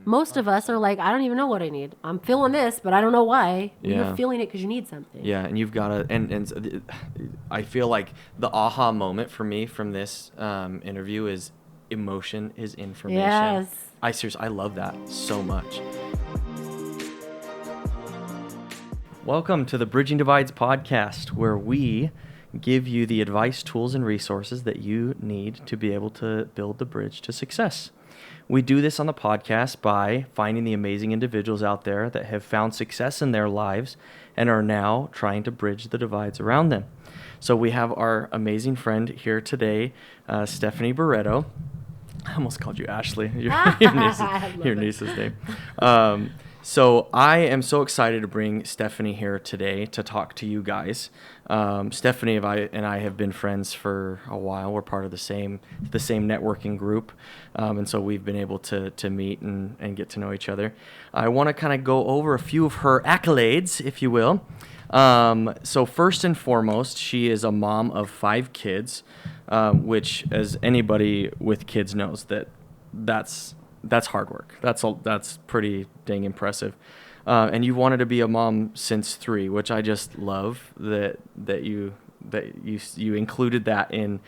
Most of us are like, I don't even know what I need. I'm feeling this, but I don't know why. Yeah. You're feeling it because you need something. Yeah, and you've got to, and I feel like the aha moment for me from this interview is emotion is information. Yes. I love that so much. Welcome to the Bridging Divides podcast, where we give you the advice, tools, and resources that you need to be able to build the bridge to success. We do this on the podcast by finding the amazing individuals out there that have found success in their lives and are now trying to bridge the divides around them. So we have our amazing friend here today, Stephanie Barreto. I almost called you Ashley, your niece's name. So I am so excited to bring Stephanie here today to talk to you guys. Stephanie and I have been friends for a while. We're part of the same networking group, and so we've been able to meet and get to know each other. I want to kind of go over a few of her accolades, if you will. So first and foremost, she is a mom of 5 kids, which, as anybody with kids knows, that's hard work. That's pretty dang impressive. And you wanted to be a mom since 3, which I just love that you included that in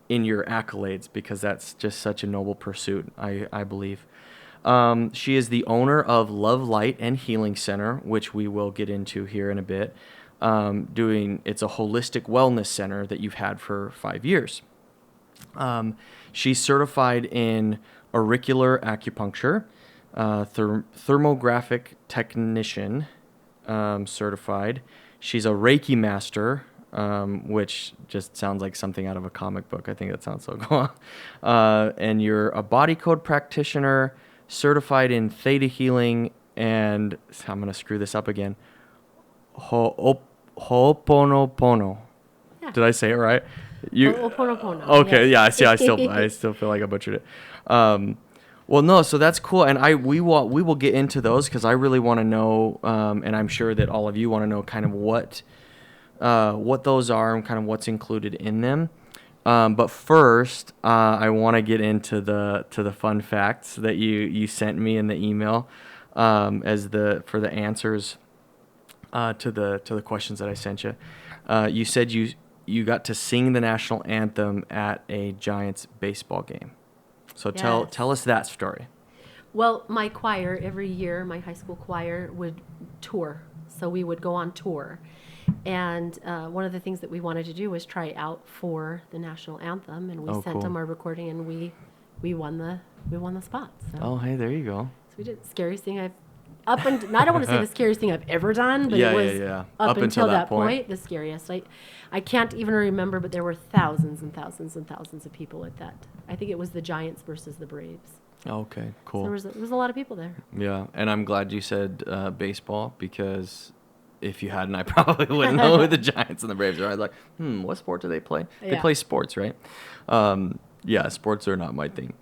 your accolades, because that's just such a noble pursuit, I believe. She is the owner of Love, Light, and Healing Center, which we will get into here in a bit. It's a holistic wellness center that you've had for 5 years. She's certified in Auricular Acupuncture, Thermographic Technician, certified. She's a Reiki Master, which just sounds like something out of a comic book. I think that sounds so cool. And you're a Body Code Practitioner, certified in Theta Healing, and I'm going to screw this up again. Ho'oponopono. Yeah. Did I say it right? Ho'oponopono. Okay, yeah. I Yes. I still feel like I butchered it. Well, no, so that's cool, and we will get into those, because I really want to know, and I'm sure that all of you want to know kind of what those are and kind of what's included in them. But first, I want to get into the fun facts that you sent me in the email, for the answers to the questions that I sent you. You said you got to sing the national anthem at a Giants baseball game. So Yes. tell us that story. Well, my choir, every year, my high school choir would tour. So we would go on tour. And one of the things that we wanted to do was try out for the national anthem. And we sent cool. them our recording, and we won the spot. So. Oh, hey, there you go. So we did the scariest thing I don't want to say the scariest thing I've ever done, but Yeah, it was yeah. up until that point the scariest. I can't even remember, but there were thousands and thousands and thousands of people at that. I think it was the Giants versus the Braves. Okay, cool. So there was a lot of people there. Yeah, and I'm glad you said baseball, because if you hadn't, I probably wouldn't know who the Giants and the Braves are. I'd like, what sport do they play? They Yeah. play sports, right? Yeah, sports are not my thing.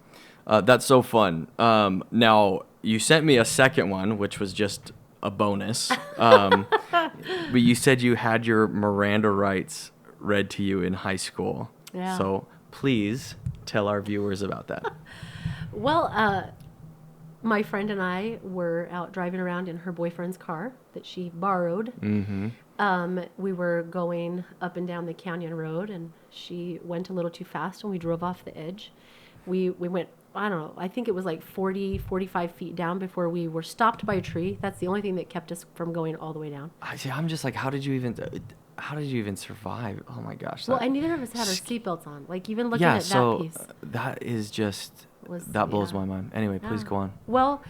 That's so fun. Now, you sent me a second one, which was just a bonus. But you said you had your Miranda rights read to you in high school. Yeah. So please tell our viewers about that. Well, my friend and I were out driving around in her boyfriend's car that she borrowed. Mm-hmm. We were going up and down the canyon road, and she went a little too fast, and we drove off the edge. We went, I don't know, I think it was like 40, 45 feet down before we were stopped by a tree. That's the only thing that kept us from going all the way down. I'm just like, how did you even survive? Oh my gosh. Well, and neither of us had our seatbelts on. Like, even looking at that piece. That is just, that blows my mind. Anyway, please go on. Well,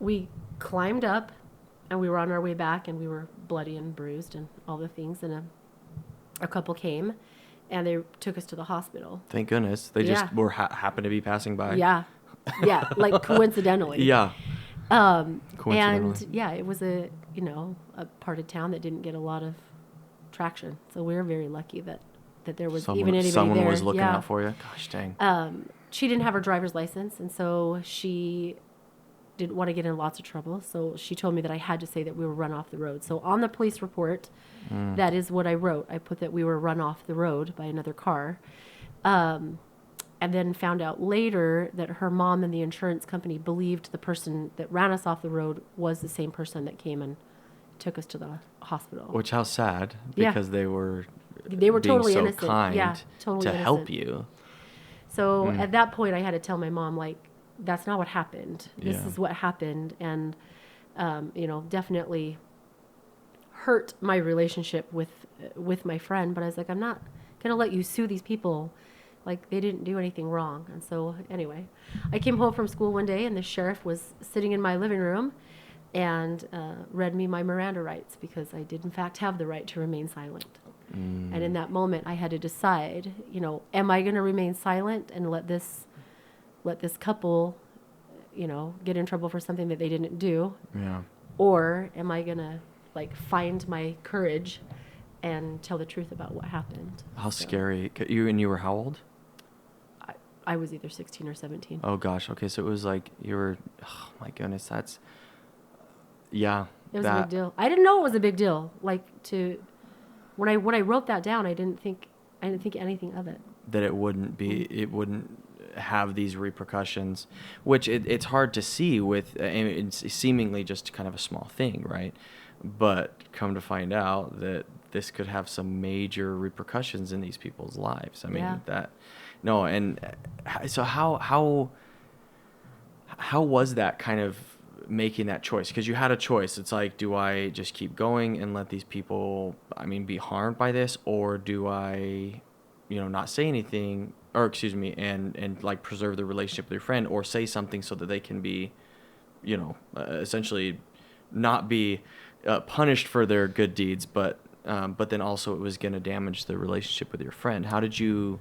we climbed up, and we were on our way back, and we were bloody and bruised and all the things, and a couple came, and they took us to the hospital. Thank goodness. They just happened to be passing by. Yeah. Yeah, like coincidentally. Yeah. Coincidentally. And yeah, it was a part of town that didn't get a lot of traction. So we were very lucky that there was even anybody someone there. was looking out for you. Gosh dang. She didn't have her driver's license, and so she didn't want to get in lots of trouble. So she told me that I had to say that we were run off the road. So on the police report, that is what I wrote. I put that we were run off the road by another car. and then found out later that her mom and the insurance company believed the person that ran us off the road was the same person that came and took us to the hospital. Which, how sad, Yeah. because they were being totally so innocent. kind Yeah, totally to innocent. help you. So at that point, I had to tell my mom, like, that's not what happened. This Yeah. is what happened. And, definitely hurt my relationship with my friend. But I was like, I'm not going to let you sue these people. Like, they didn't do anything wrong. And so anyway, I came home from school one day and the sheriff was sitting in my living room and read me my Miranda rights, because I did in fact have the right to remain silent. And in that moment, I had to decide, am I going to remain silent and let this couple, get in trouble for something that they didn't do? Yeah. Or am I going to find my courage and tell the truth about what happened? How scary. You were how old? I was either 16 or 17. Oh gosh. Okay. So it was like you were, oh my goodness. That's, yeah. It was a big deal. I didn't know it was a big deal. When I wrote that down, I didn't think anything of it. That it wouldn't be, it wouldn't have these repercussions, which it's hard to see with, it's seemingly just kind of a small thing, right? But come to find out that this could have some major repercussions in these people's lives. I mean, so how was that kind of making that choice? Because you had a choice. It's like, do I just keep going and let these people, be harmed by this, or do I, not say anything, or excuse me, and preserve the relationship with your friend, or say something so that they can be, essentially not be punished for their good deeds, but then also it was going to damage the relationship with your friend. How did you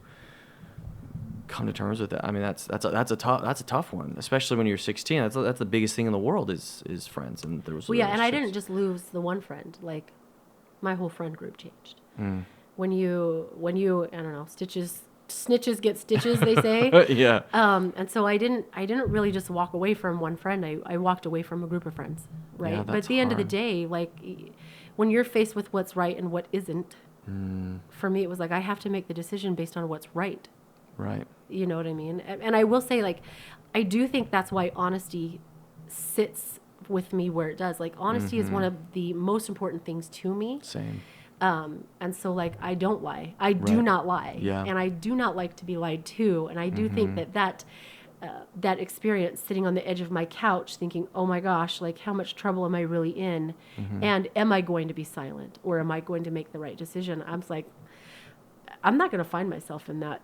come to terms with that? That's a tough one, especially when you're 16. That's the biggest thing in the world is friends, and there was. Well, yeah, and I didn't just lose the one friend. My whole friend group changed. When you I don't know, snitches get stitches, they say. Yeah. And so I didn't really just walk away from one friend. I walked away from a group of friends, right? Yeah, but at the end of the day, when you're faced with what's right and what isn't, for me it was I have to make the decision based on what's right. Right. You know what I mean? And I will say, I do think that's why honesty sits with me where it does. Honesty is one of the most important things to me. Same. And so, I don't lie. I do not lie. Yeah. And I do not like to be lied to. And I do think that experience sitting on the edge of my couch thinking, oh my gosh, how much trouble am I really in? And am I going to be silent, or am I going to make the right decision? I'm not going to find myself in that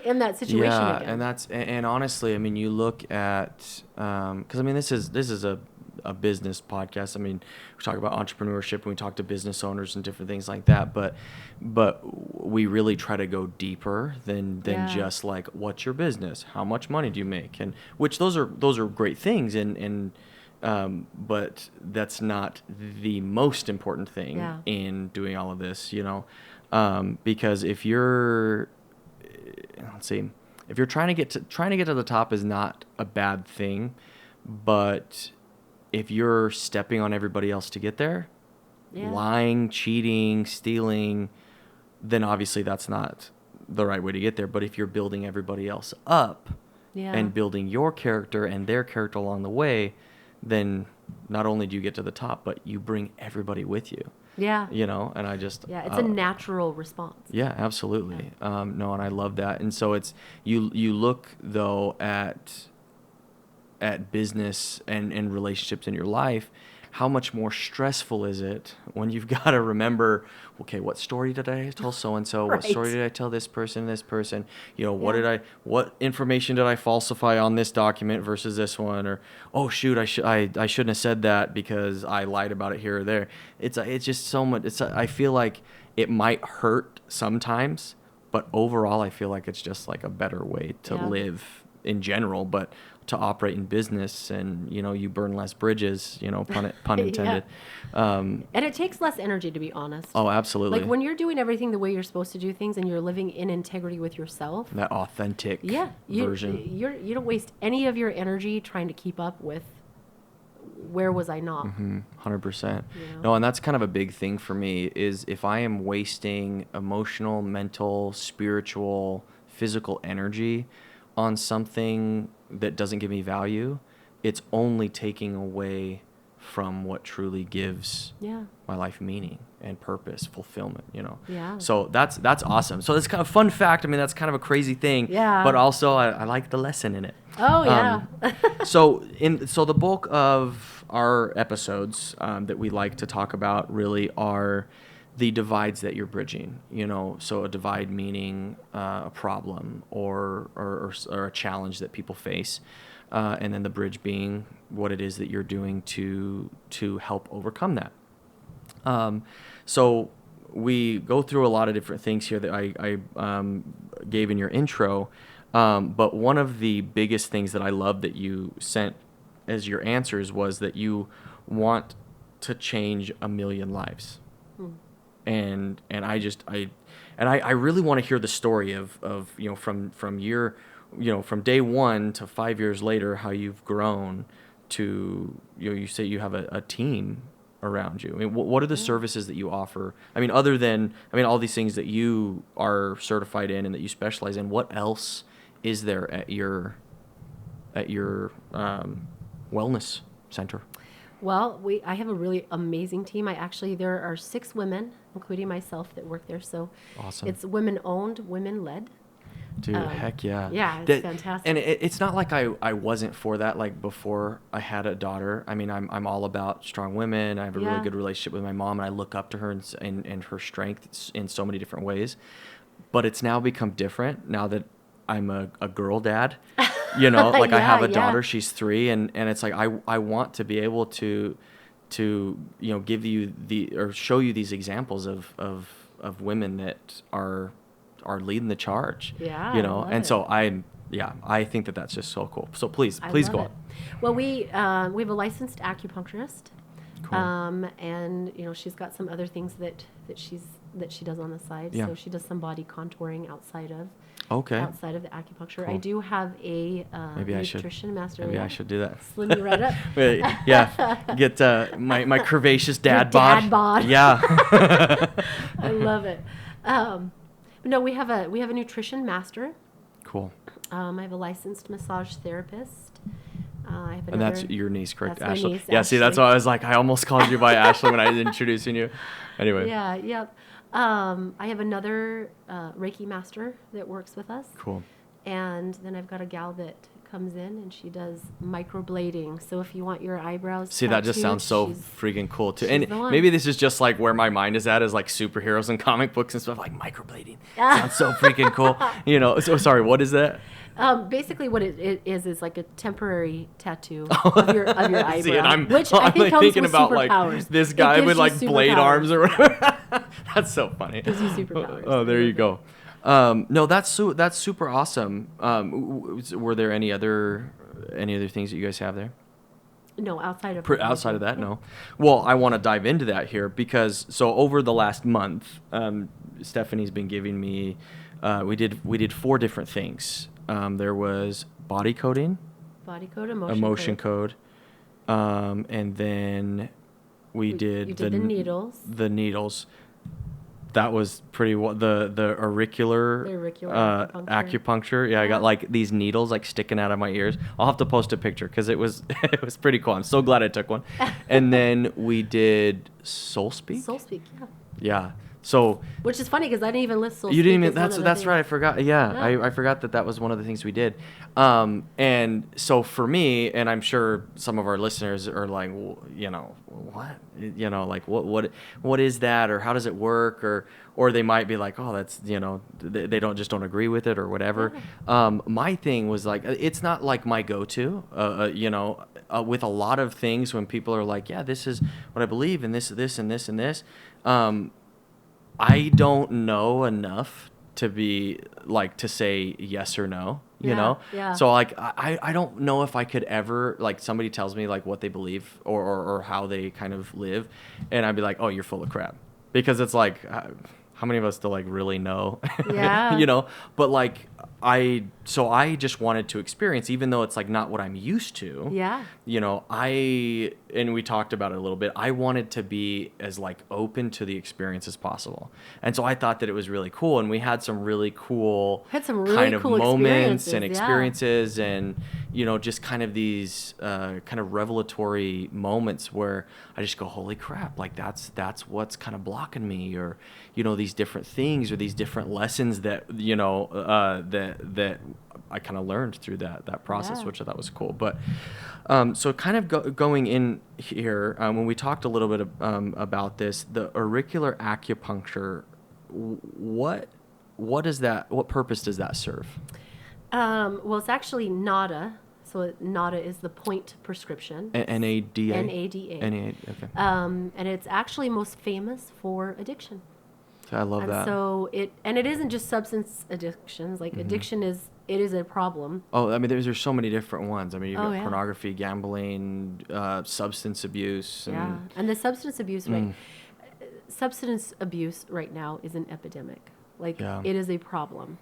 in that situation again. And honestly, you look at, because this is a business podcast. We talk about entrepreneurship and we talk to business owners and different things like that, but we really try to go deeper than just what's your business? How much money do you make? And which those are great things, and but that's not the most important thing in doing all of this, because if you're trying to get to the top is not a bad thing, but if you're stepping on everybody else to get there, lying, cheating, stealing, then obviously that's not the right way to get there. But if you're building everybody else up and building your character and their character along the way, then not only do you get to the top, but you bring everybody with you. Yeah. And I just... Yeah, it's a natural response. Yeah, absolutely. And I love that. And so it's... You look, though, at business and relationships in your life, how much more stressful is it when you've got to remember, okay, what story did I tell so-and-so? Right. What story did I tell this person? What information did I falsify on this document versus this one? Or, oh shoot, I shouldn't have said that because I lied about it here or there. It's just so much. I feel like it might hurt sometimes, but overall I feel like it's just a better way to live in general, but to operate in business, and you burn less bridges, pun intended. And it takes less energy, to be honest. Oh, absolutely. When you're doing everything the way you're supposed to do things and you're living in integrity with yourself, that authentic version. You don't waste any of your energy trying to keep up with where was I not. 100%. No, and that's kind of a big thing for me is if I am wasting emotional, mental, spiritual, physical energy on something that doesn't give me value, it's only taking away from what truly gives my life meaning and purpose, fulfillment, Yeah. So that's awesome. So it's kind of fun fact. I mean, that's kind of a crazy thing, but also I like the lesson in it. Oh yeah. So the bulk of our episodes that we like to talk about really are the divides that you're bridging, so a divide meaning a problem or a challenge that people face. And then the bridge being what it is that you're doing to help overcome that. So we go through a lot of different things here that I gave in your intro. But one of the biggest things that I love that you sent as your answers was that you want to change 1 million lives. And I really want to hear the story of from day one to 5 years later, how you've grown to, you say you have a team around you. I mean, what are the services that you offer? I mean, other than, all these things that you are certified in and that you specialize in, what else is there at your wellness center? Well, I have a really amazing team. There are 6 women, including myself, that work there. So Awesome. It's women-owned, women-led. Dude, heck yeah. Yeah, it's fantastic. And it's not like I wasn't for that, like before I had a daughter. I mean, I'm all about strong women. I have a really good relationship with my mom, and I look up to her and her strength in so many different ways. But it's now become different now that I'm a girl dad. Like I have a daughter, she's 3, and it's like I want to be able to give you or show you these examples of women that are leading the charge. Yeah. And so I think that that's just so cool. So please go on. Well, we have a licensed acupuncturist. Cool. And she's got some other things that she does on the side. Yeah. So she does some body contouring outside of the acupuncture. Cool. I do have a nutrition master. Maybe I should do that. Slim you right up. Get my curvaceous dad bod. bod. Dad bod. Yeah. I love it. No, we have a nutrition master. Cool. I have a licensed massage therapist. I have and that's your niece, correct? That's Ashley. My niece, yeah, Ashley. See, that's why I was like, I almost called you by Ashley when I was introducing you. Anyway. Yeah, yep. I have another Reiki Master that works with us. Cool. And then I've got a gal that comes in and she does microblading. So if you want your eyebrows See, that just sounds so freaking cool too. And the one. maybe this is just like where my mind is at, is like superheroes and comic books and stuff, like microblading. Sounds so freaking cool. So sorry, what is that? Basically what it is like a temporary tattoo of your eyebrow. See, and which I'm I think like comes thinking with about superpowers. Like this guy with like blade arms or whatever. That's so funny. Gives you superpowers. Oh, there you go. No, that's super awesome. Were there any other things that you guys have there? No, outside of that, no. Well, I want to dive into that here because over the last month, Stephanie's been giving me. We did 4 different things. There was body coding, emotion code, and then we did the needles. The needles. That was pretty the auricular acupuncture. Yeah, I got like these needles like sticking out of my ears. I'll have to post a picture because it was pretty cool. I'm so glad I took one. And then we did soul speak. Soul speak, yeah. Yeah. So, which is funny because I didn't even list soul. You didn't even. That's right. I forgot. Yeah. I forgot that was one of the things we did. And so for me, and I'm sure some of our listeners are like, well, what, like what is that, or how does it work, or they might be like, oh, that's they don't agree with it or whatever. Yeah. My thing was like, it's not like my go-to. With a lot of things when people are like, yeah, this is what I believe, and this, and this, and this. I don't know enough to be like to say yes or no, you know? Yeah. So like, I don't know if I could ever, like somebody tells me like what they believe or how they kind of live. And I'd be like, oh, you're full of crap, because it's like, how many of us still like really know, yeah. But like, I just wanted to experience, even though it's like not what I'm used to. Yeah. I and we talked about it a little bit, I wanted to be as like open to the experience as possible. And so I thought that it was really cool. And we had some really cool Had some really kind of cool moments and experiences, experiences and, you know, just kind of these kind of revelatory moments where I just go, holy crap, like that's what's kind of blocking me, or, you know, these different things or these different lessons that, you know, that I kind of learned through that process, which I thought was cool. But so kind of going in here, when we talked a little bit about this, the auricular acupuncture, what is that? What purpose does that serve? Well, it's actually NADA. So NADA is the point prescription. NADA? NADA. NADA, okay. And it's actually most famous for addiction. I love that. So it isn't just substance addictions. Like addiction is a problem. Oh, I mean, there's so many different ones. I mean, you've got yeah. pornography, gambling, substance abuse. And the substance abuse substance abuse right now is an epidemic. Like it is a problem.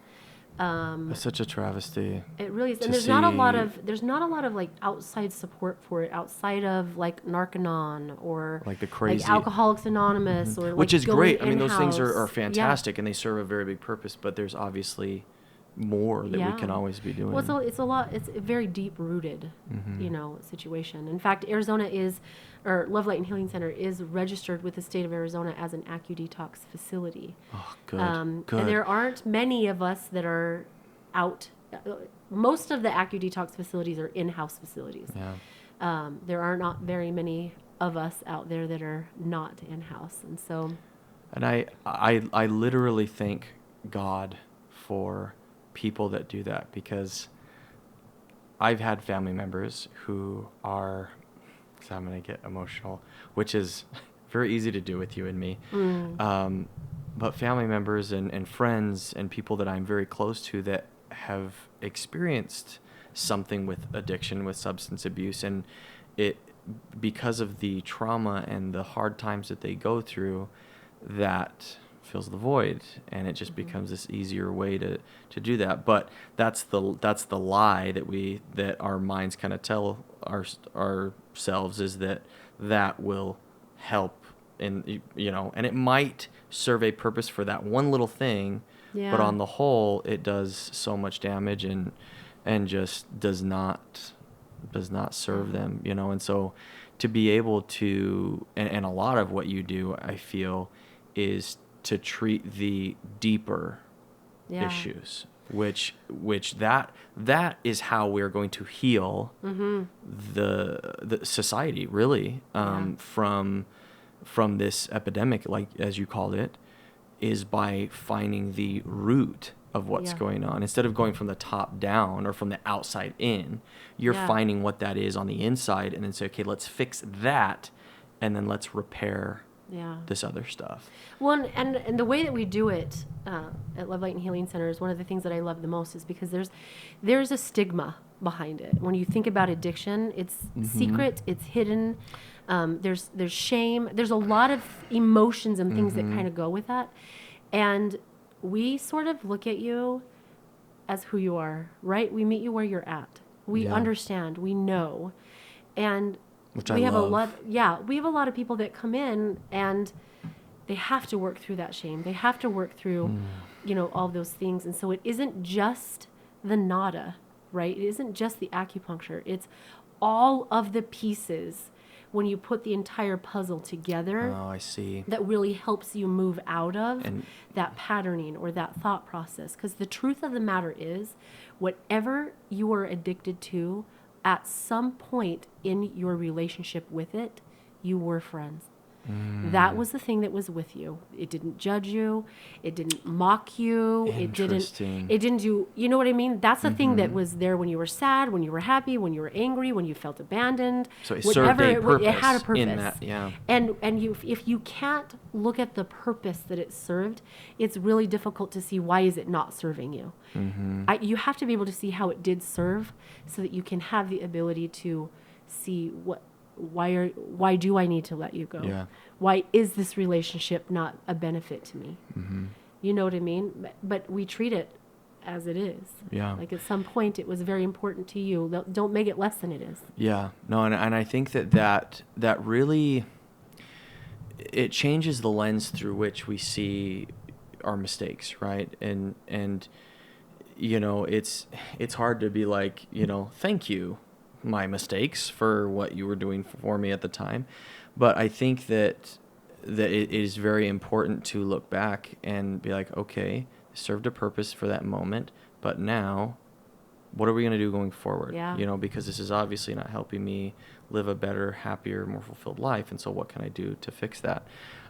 It's such a travesty. It really is. And there's not a lot of like outside support for it outside of like Narconon or like the crazy like Alcoholics Anonymous or like which is great. I mean, those things in-house. are fantastic and they serve a very big purpose, but there's obviously more that we can always be doing. Well, it's a very deep rooted, you know, situation. In fact, Love Light and Healing Center is registered with the state of Arizona as an AcuDetox facility. Oh, good. Good. And there aren't many of us that are out. Most of the AcuDetox facilities are in-house facilities. Yeah. There are not very many of us out there that are not in-house, and so. And I literally thank God for people that do that, because I've had family members who are, so I'm going to get emotional, which is very easy to do with you and me. But family members and friends and people that I'm very close to that have experienced something with addiction, with substance abuse, and it, because of the trauma and the hard times that they go through, that fills the void, and it just becomes this easier way to do that. But that's the lie that our minds kind of tell ourselves, is that will help, and you know, and it might serve a purpose for that one little thing, but on the whole it does so much damage and just does not serve them, you know. And so to be able to, and a lot of what you do, I feel, is to treat the deeper issues, which that is how we're going to heal the society, really, from this epidemic, like as you called it, is by finding the root of what's going on. Instead of going from the top down or from the outside in, you're finding what that is on the inside, and then say, okay, let's fix that, and then let's repair this other stuff. Well, and the way that we do it at Love Light and Healing Center is one of the things that I love the most, is because there's a stigma behind it. When you think about addiction, it's secret, it's hidden. There's shame. There's a lot of emotions and things that kind of go with that. And we sort of look at you as who you are, right? We meet you where you're at. We understand. We know. And which we I have love. We have a lot of people that come in and they have to work through that shame. They have to work through, you know, all those things. And so it isn't just the NADA, right? It isn't just the acupuncture. It's all of the pieces, when you put the entire puzzle together. Oh, I see. That really helps you move out of that patterning or that thought process. Because the truth of the matter is, whatever you are addicted to, at some point in your relationship with it, you were friends. That was the thing that was with you. It didn't judge you. It didn't mock you. It didn't do, you know what I mean? That's the thing that was there when you were sad, when you were happy, when you were angry, when you felt abandoned. So it served a purpose. It had a purpose. In that, yeah. And if you can't look at the purpose that it served, it's really difficult to see, why is it not serving you? You have to be able to see how it did serve, so that you can have the ability to see why do I need to let you go? Yeah. Why is this relationship not a benefit to me? You know what I mean? But we treat it as it is. Yeah. Like at some point it was very important to you. Don't make it less than it is. Yeah. No, and I think that really, it changes the lens through which we see our mistakes, right? And you know, it's hard to be like, you know, thank you, my mistakes, for what you were doing for me at the time. But I think that it is very important to look back and be like, okay, it served a purpose for that moment, but now what are we going to do going forward? Yeah. You know, because this is obviously not helping me live a better, happier, more fulfilled life. And so what can I do to fix that?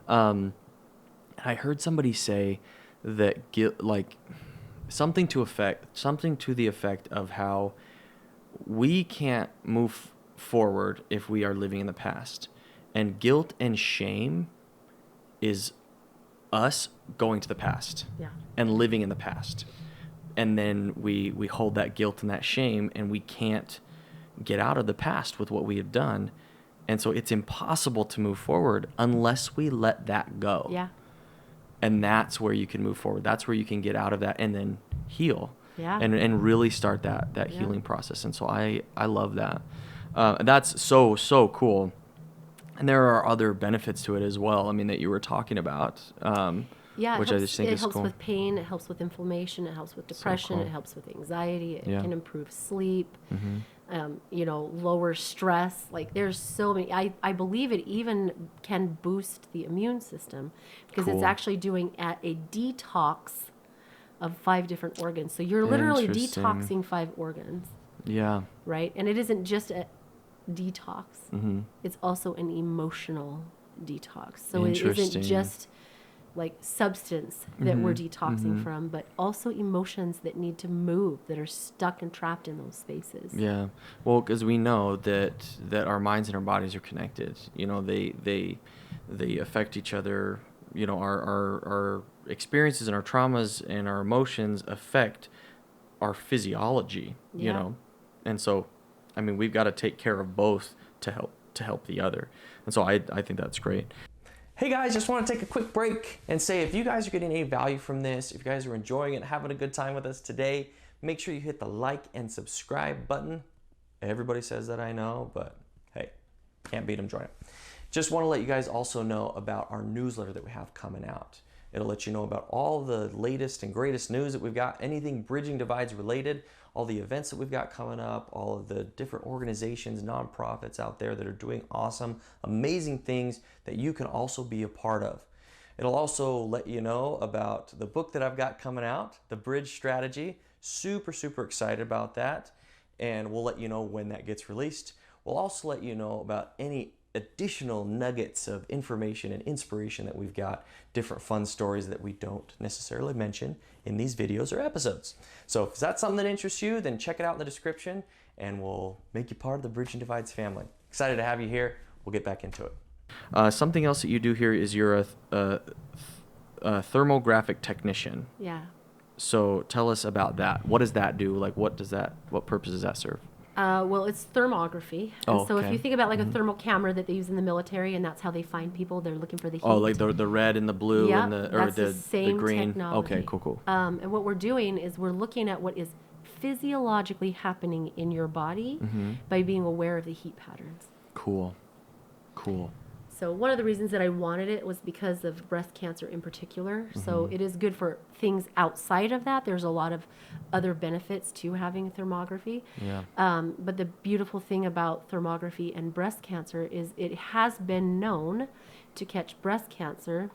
I heard somebody say that something to the effect of how we can't move forward if we are living in the past. And guilt and shame is us going to the past and living in the past. And then we hold that guilt and that shame, and we can't get out of the past with what we have done. And so it's impossible to move forward unless we let that go. Yeah. And that's where you can move forward. That's where you can get out of that and then heal. Yeah. And really start that healing process. And so I love that. That's so cool. And there are other benefits to it as well, I mean, that you were talking about. Which I just think is cool. It helps with pain, it helps with inflammation, it helps with depression, it helps with anxiety, it can improve sleep, lower stress. Like there's so many. I believe it even can boost the immune system because it's actually doing a detox of 5 different organs. So you're literally detoxing 5 organs. Yeah. Right? And it isn't just a detox. Mm-hmm. It's also an emotional detox. So it isn't just like substance that we're detoxing from, but also emotions that need to move, that are stuck and trapped in those spaces. Yeah. Well, because we know that our minds and our bodies are connected. You know, they affect each other. You know, our experiences and our traumas and our emotions affect our physiology, you know. And so, I mean, we've got to take care of both to help the other. And so I think that's great. Hey guys, just want to take a quick break and say if you guys are getting any value from this, if you guys are enjoying it, having a good time with us today, make sure you hit the like and subscribe button. Everybody says that, I know, but hey, can't beat them, join it. Just want to let you guys also know about our newsletter that we have coming out. It'll let you know about all the latest and greatest news that we've got, anything Bridging Divides related, all the events that we've got coming up, all of the different organizations, nonprofits out there that are doing awesome, amazing things that you can also be a part of. It'll also let you know about the book that I've got coming out, The Bridge Strategy. Super excited about that. And we'll let you know when that gets released. We'll also let you know about any additional nuggets of information and inspiration that we've got, different fun stories that we don't necessarily mention in these videos or episodes. So if that's something that interests you, then check it out in the description and we'll make you part of the Bridging Divides family. Excited to have you here. We'll get back into it. Something else that you do here is you're a Thermographic Technician. Yeah. So tell us about that. What does that do? Like what purpose does that serve? Well, it's thermography. So if you think about like a thermal camera that they use in the military, and that's how they find people, they're looking for the heat. Oh, like the red and the blue and the same green. Technology. Okay, cool. And what we're doing is we're looking at what is physiologically happening in your body by being aware of the heat patterns. Cool. So one of the reasons that I wanted it was because of breast cancer in particular. So it is good for things outside of that. There's a lot of other benefits to having thermography. Yeah. But the beautiful thing about thermography and breast cancer is it has been known to catch breast cancer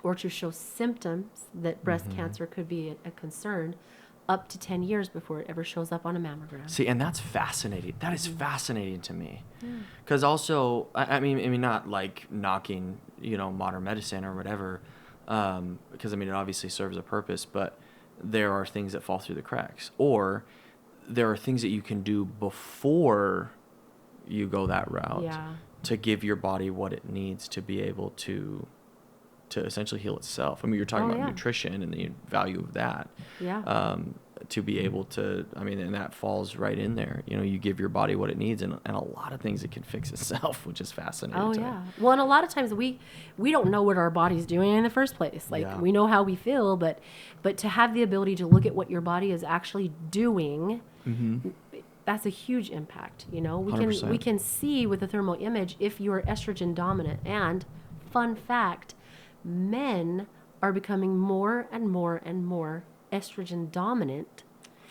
or to show symptoms that breast cancer could be a concern up to 10 years before it ever shows up on a mammogram. See, and that's fascinating. That is fascinating to me. Because also, I mean, not like knocking, modern medicine or whatever, because, I mean, it obviously serves a purpose, but there are things that fall through the cracks. Or there are things that you can do before you go that route to give your body what it needs to be able to to essentially heal itself. I mean, you're talking about yeah. nutrition and the value of that. Yeah. To be able to, I mean, and that falls right in there. You know, you give your body what it needs, and a lot of things it can fix itself, which is fascinating Oh to me. yeah. Well, and a lot of times we don't know what our body's doing in the first place. Like Yeah. we know how we feel, but to have the ability to look at what your body is actually doing, that's a huge impact. You know, we 100%. can see with a thermal image if you are estrogen dominant. And fun fact, men are becoming more and more and more estrogen dominant.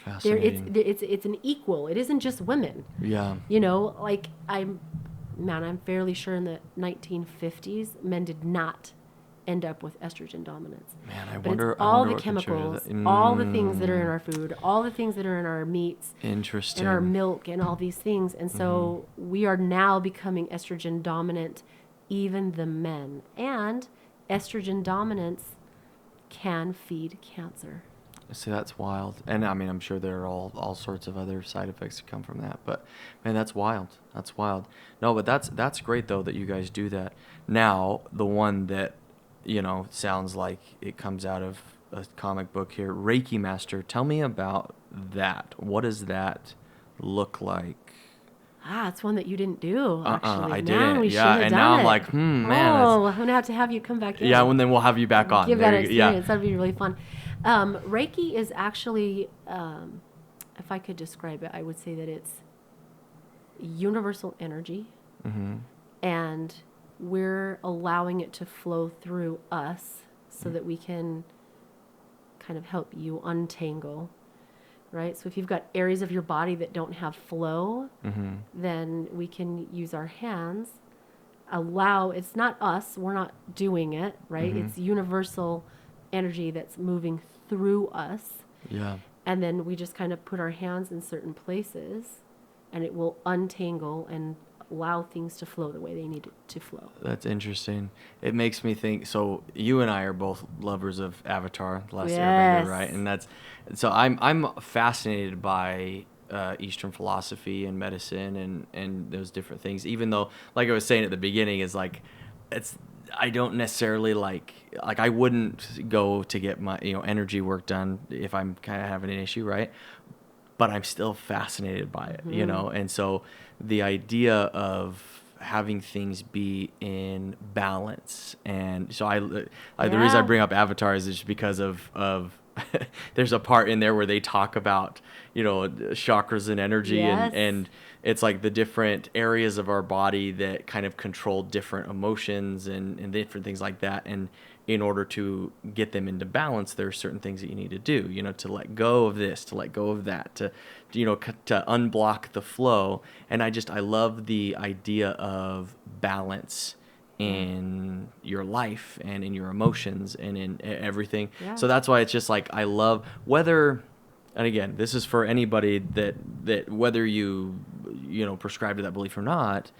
Fascinating. It's an equal. It isn't just women. Yeah. You know, like I'm fairly sure in the 1950s, men did not end up with estrogen dominance. Man, I But wonder. it's I all wonder the what contributed chemicals, to that. all the things that are in our food, all the things that are in our meats, Interesting. in our milk, and all these things. And so we are now becoming estrogen dominant, even the men. And estrogen dominance can feed cancer. See, that's wild. And I mean, I'm sure there are all sorts of other side effects that come from that. But man, that's wild. That's wild. No, but that's great though that you guys do that. Now, the one that, you know, sounds like it comes out of a comic book here, Reiki Master. Tell me about that. What does that look like? It's one that you didn't do, actually. I Man, didn't. we should Yeah, have and done now it. I'm like, man. that's- Oh, I'm going to have you come back in. Yeah, and then we'll have you back on. Give There that you go. Yeah. experience. That'd be really fun. Reiki is actually, if I could describe it, I would say that it's universal energy, and we're allowing it to flow through us so that we can kind of help you untangle. Right? So if you've got areas of your body that don't have flow, then we can use our hands. It's not us, we're not doing it, right? It's universal energy that's moving through us. Yeah. And then we just kind of put our hands in certain places and it will untangle and allow things to flow the way they need it to flow. That's interesting. It makes me think. So you and I are both lovers of Avatar, The Last Airbender, right? And I'm fascinated by Eastern philosophy and medicine and those different things. Even though, like I was saying at the beginning, is like I don't necessarily like I wouldn't go to get my energy work done if I'm kind of having an issue, right? But I'm still fascinated by it, and so the idea of having things be in balance, and so the reason I bring up Avatar is just because of there's a part in there where they talk about chakras and energy, and it's like the different areas of our body that kind of control different emotions and different things like that, and in order to get them into balance, there are certain things that you need to do, to let go of this, to let go of that, to unblock the flow. And I love the idea of balance in your life and in your emotions and in everything. Yeah. So that's why it's just like, I love and again, this is for anybody that whether you prescribe to that belief or not,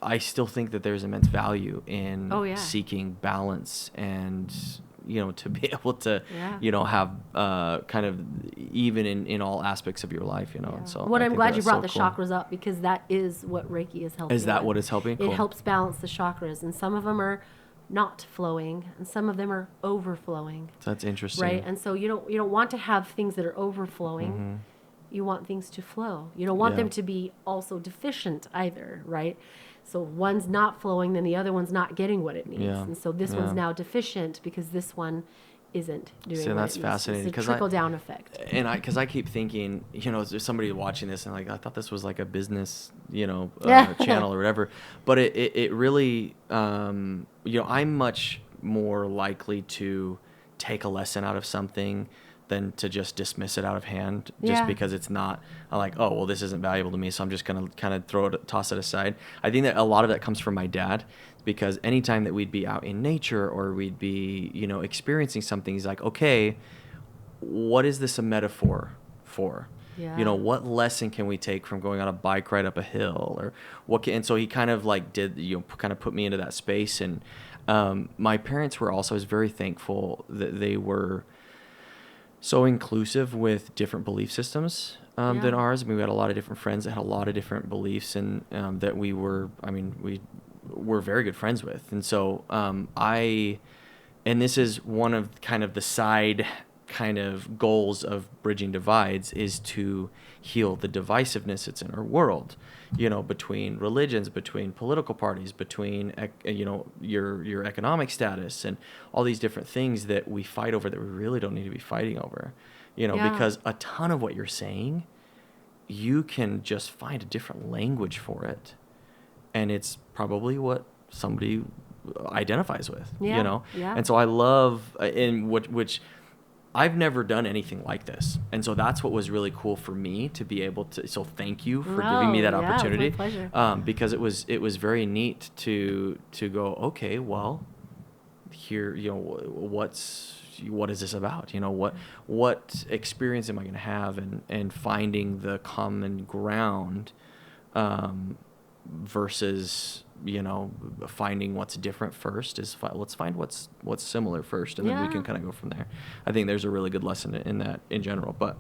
I still think that there's immense value in seeking balance and, to be able to, have kind of even in all aspects of your life, And so I'm glad you brought the chakras up, because that is what Reiki is helping. Is that what it's helping? Cool. It helps balance the chakras, and some of them are not flowing and some of them are overflowing. That's interesting. Right? And so you don't want to have things that are overflowing. You want things to flow. You don't want them to be also deficient either, right? So one's not flowing, then the other one's not getting what it needs. Yeah. And so this one's now deficient because this one isn't doing what that's it fascinating. It's a trickle-down effect. And because I keep thinking, there's somebody watching this and I thought this was like a business, channel or whatever. But it really, I'm much more likely to take a lesson out of something than to just dismiss it out of hand, just because it's not like, oh, well, this isn't valuable to me, so I'm just going to kind of toss it aside. I think that a lot of that comes from my dad, because anytime that we'd be out in nature or we'd be, experiencing something, he's like, okay, what is this a metaphor for? Yeah. What lesson can we take from going on a bike ride up a hill, or and so he kind of like did, kind of put me into that space. And my parents were also, I was very thankful that they were so inclusive with different belief systems than ours. I mean, we had a lot of different friends that had a lot of different beliefs, and that we we're very good friends with. And so and this is one of kind of the side kind of goals of Bridging Divides, is to heal the divisiveness that's in our world, between religions, between political parties, between, your economic status, and all these different things that we fight over that we really don't need to be fighting over, because a ton of what you're saying, you can just find a different language for it. And it's probably what somebody identifies with, Yeah. And so I love, which I've never done anything like this. And so that's what was really cool for me to be able to, so thank you for giving me that opportunity. It was my pleasure. Because it was very neat to go, okay, well, here, what is this about? What experience am I going to have, and finding the common ground, versus, finding what's different first. Let's find what's similar first, and then we can kind of go from there. I think there's a really good lesson in that in general. But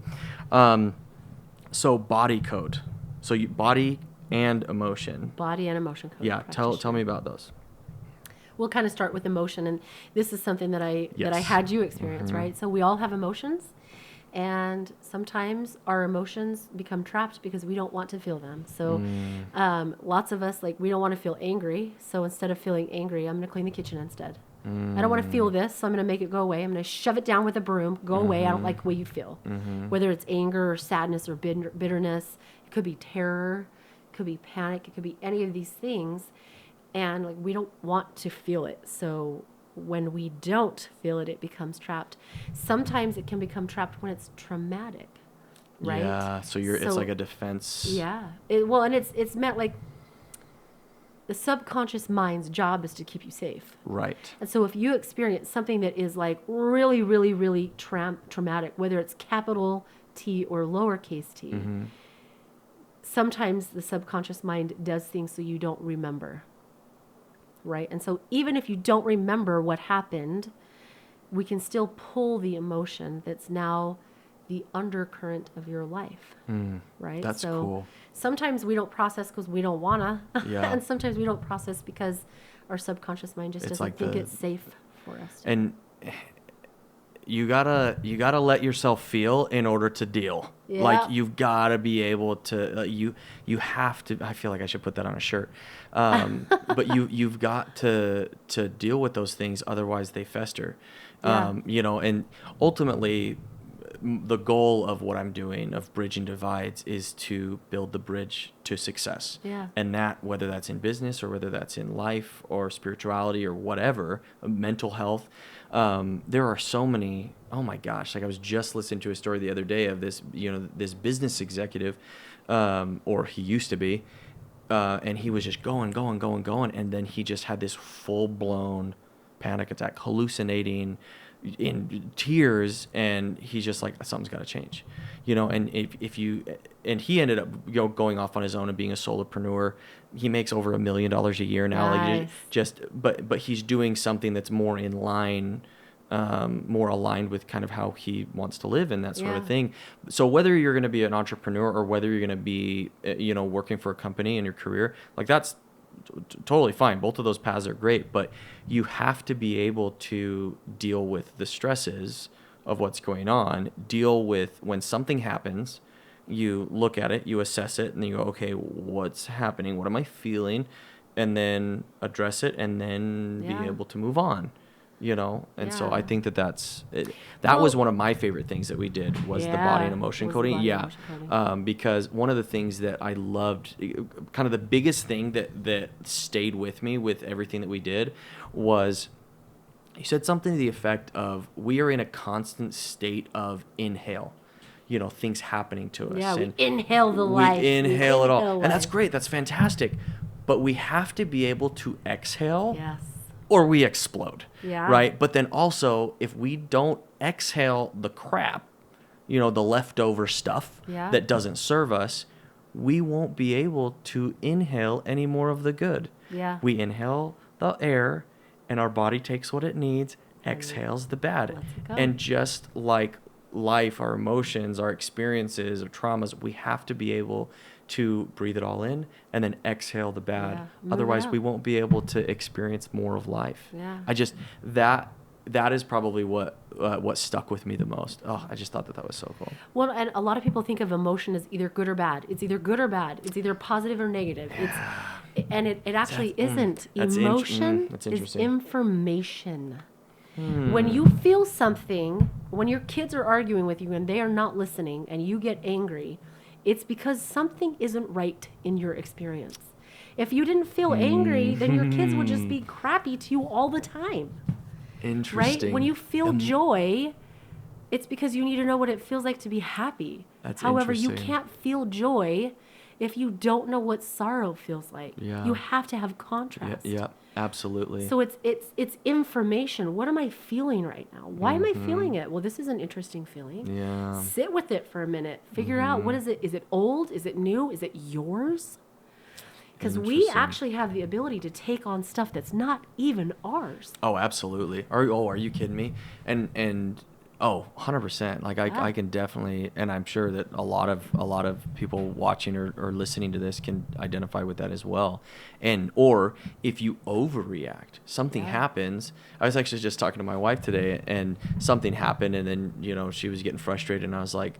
so body code. So body and emotion. Body and emotion code. Yeah, tell me about those. We'll kind of start with emotion, and this is something that I had you experience, right? So we all have emotions. And sometimes our emotions become trapped because we don't want to feel them. So lots of us, we don't want to feel angry. So instead of feeling angry, I'm going to clean the kitchen instead. I don't want to feel this, so I'm going to make it go away. I'm going to shove it down with a broom. Go away. I don't like the way you feel. Whether it's anger or sadness or bitterness, it could be terror, it could be panic, it could be any of these things. And we don't want to feel it. So when we don't feel it, it becomes trapped. Sometimes it can become trapped when it's traumatic, right? Yeah, so it's like a defense. Yeah. And it's meant the subconscious mind's job is to keep you safe. Right. And so if you experience something that is really, really, really traumatic, whether it's capital T or lowercase t, sometimes the subconscious mind does things so you don't remember. Right. And so even if you don't remember what happened, we can still pull the emotion that's now the undercurrent of your life. Right. That's cool. Sometimes we don't process because we don't wanna. Yeah. And sometimes we don't process because our subconscious mind just doesn't think it's safe for us. And you gotta let yourself feel in order to deal. Yeah. You've gotta be able to. You have to. I feel like I should put that on a shirt. But you've got to deal with those things, otherwise they fester. And ultimately, the goal of what I'm doing, of Bridging Divides, is to build the bridge to success. Yeah. And that, whether that's in business or whether that's in life or spirituality or whatever, mental health, there are so many. Oh my gosh! I was just listening to a story the other day of this, this business executive, or he used to be, and he was just going, and then he just had this full-blown panic attack, hallucinating, in tears, and he's just like, something's got to change, and and he ended up going off on his own and being a solopreneur. He makes over $1 million a year now. Nice. But he's doing something that's more in line, more aligned with kind of how he wants to live and that sort of thing. So whether you're going to be an entrepreneur or whether you're going to be, working for a company in your career, that's totally fine. Both of those paths are great, but you have to be able to deal with the stresses of what's going on, deal with when something happens, you look at it, you assess it, and then you go, okay, what's happening? What am I feeling? And then address it, and then be able to move on. And so I think that was one of my favorite things that we did was the body and emotion coding. Because one of the things that I loved, kind of the biggest thing that stayed with me with everything that we did, was you said something to the effect of, we are in a constant state of inhale. Things happening to us. Yeah, and we inhale the life. We inhale it all. And that's great. That's fantastic. But we have to be able to exhale. Yes. Or we explode, Yeah. right? But then also, if we don't exhale the crap, the leftover stuff that doesn't serve us, we won't be able to inhale any more of the good. Yeah. We inhale the air, and our body takes what it needs, exhales the bad. Lets it go. And just like life, our emotions, our experiences, our traumas, we have to be able to breathe it all in and then exhale the bad. Yeah, move it Otherwise, out. we won't be able to experience more of life. Yeah. I just, that is probably what stuck with me the most. Oh, I just thought that was so cool. Well, and a lot of people think of emotion as either good or bad. It's either good or bad. It's either positive or negative. It actually isn't. Emotion that's is interesting. information. When you feel something, when your kids are arguing with you and they are not listening and you get angry, it's because something isn't right in your experience. If you didn't feel angry, then your kids would just be crappy to you all the time. Interesting. Right? When you feel joy, it's because you need to know what it feels like to be happy. That's However, you interesting. can't feel joy if you don't know what sorrow feels like. Yeah. You have to have contrast. Yeah, absolutely. So it's information. What am I feeling right now? Why am I feeling it? Well, this is an interesting feeling. Yeah. Sit with it for a minute. Figure out, what is it? Is it old? Is it new? Is it yours? Because we Interesting. actually have the ability to take on stuff that's not even ours. Oh, absolutely. Are you kidding me? And 100%. Like I can definitely, and I'm sure that a lot of people watching or listening to this can identify with that as well. Or if you overreact, something happens. I was actually just talking to my wife today, and something happened, and then she was getting frustrated, and I was like,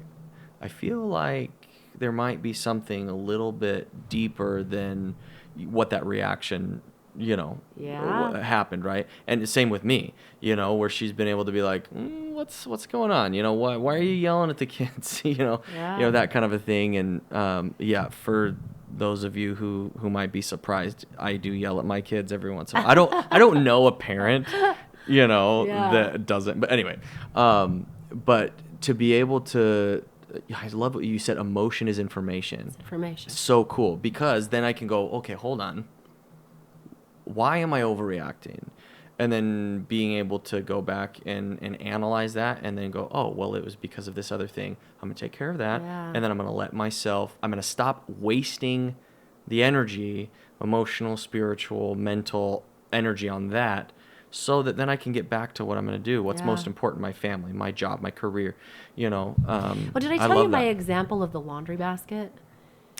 I feel like there might be something a little bit deeper than what that reaction happened, right? And the same with me, where she's been able to be like, what's going on? Why are you yelling at the kids? That kind of a thing. And for those of you who might be surprised, I do yell at my kids every once in a while. I don't know a parent, that doesn't. But anyway, but to be able to, I love what you said. Emotion is information. It's information. So cool, because then I can go, okay, hold on. Why am I overreacting? And then being able to go back and analyze that, and then go, oh, well, it was because of this other thing. I'm going to take care of that. Yeah. And then I'm going to stop wasting the energy, emotional, spiritual, mental energy on that, so that then I can get back to what I'm going to do. What's most important, my family, my job, my career, Well, did I tell you my example of the laundry basket?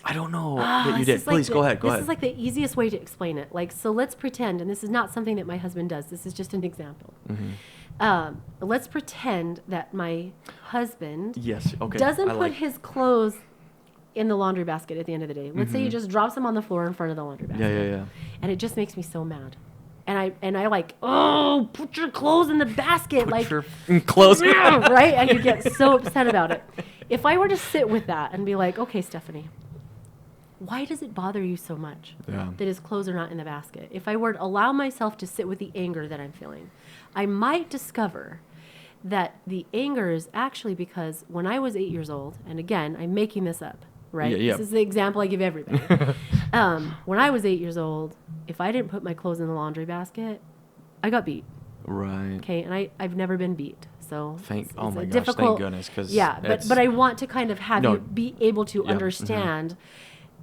I don't know that you did. Please go ahead. This is like the easiest way to explain it. So let's pretend, and this is not something that my husband does. This is just an example. Let's pretend that my husband doesn't put his clothes in the laundry basket at the end of the day. Let's say he just drops them on the floor in front of the laundry basket. Yeah. And it just makes me so mad. And I like, oh, put your clothes in the basket. Put your clothes right? And you get so upset about it. If I were to sit with that and be like, okay, Stephanie, why does it bother you so much that his clothes are not in the basket? If I were to allow myself to sit with the anger that I'm feeling, I might discover that the anger is actually because when I was 8 years old, and again, I'm making this up, right? Yeah. This is the example I give everybody. When I was 8 years old, if I didn't put my clothes in the laundry basket, I got beat. Right. Okay, and I've never been beat. So thank gosh, thank goodness. Cause but I want to kind of have you be able to understand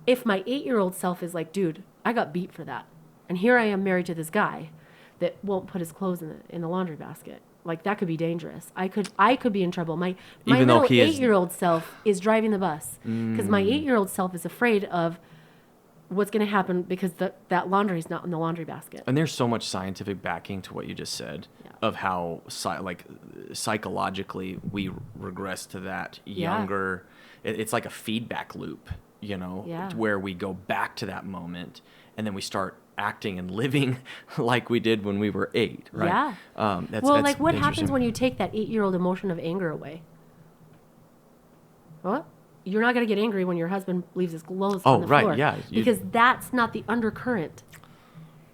if my 8-year-old self is like, dude, I got beat for that. And here I am married to this guy that won't put his clothes in the laundry basket. Like, that could be dangerous. I could be in trouble. My little 8-year-old self is driving the bus because my 8-year-old self is afraid of what's going to happen because that laundry is not in the laundry basket. And there's so much scientific backing to what you just said of how psychologically we regress to that younger. It's like a feedback loop, where we go back to that moment and then we start acting and living like we did when we were 8, right? Yeah. That's what happens when you take that 8-year-old emotion of anger away? What? You're not going to get angry when your husband leaves his clothes on the floor. Yeah. Because that's not the undercurrent.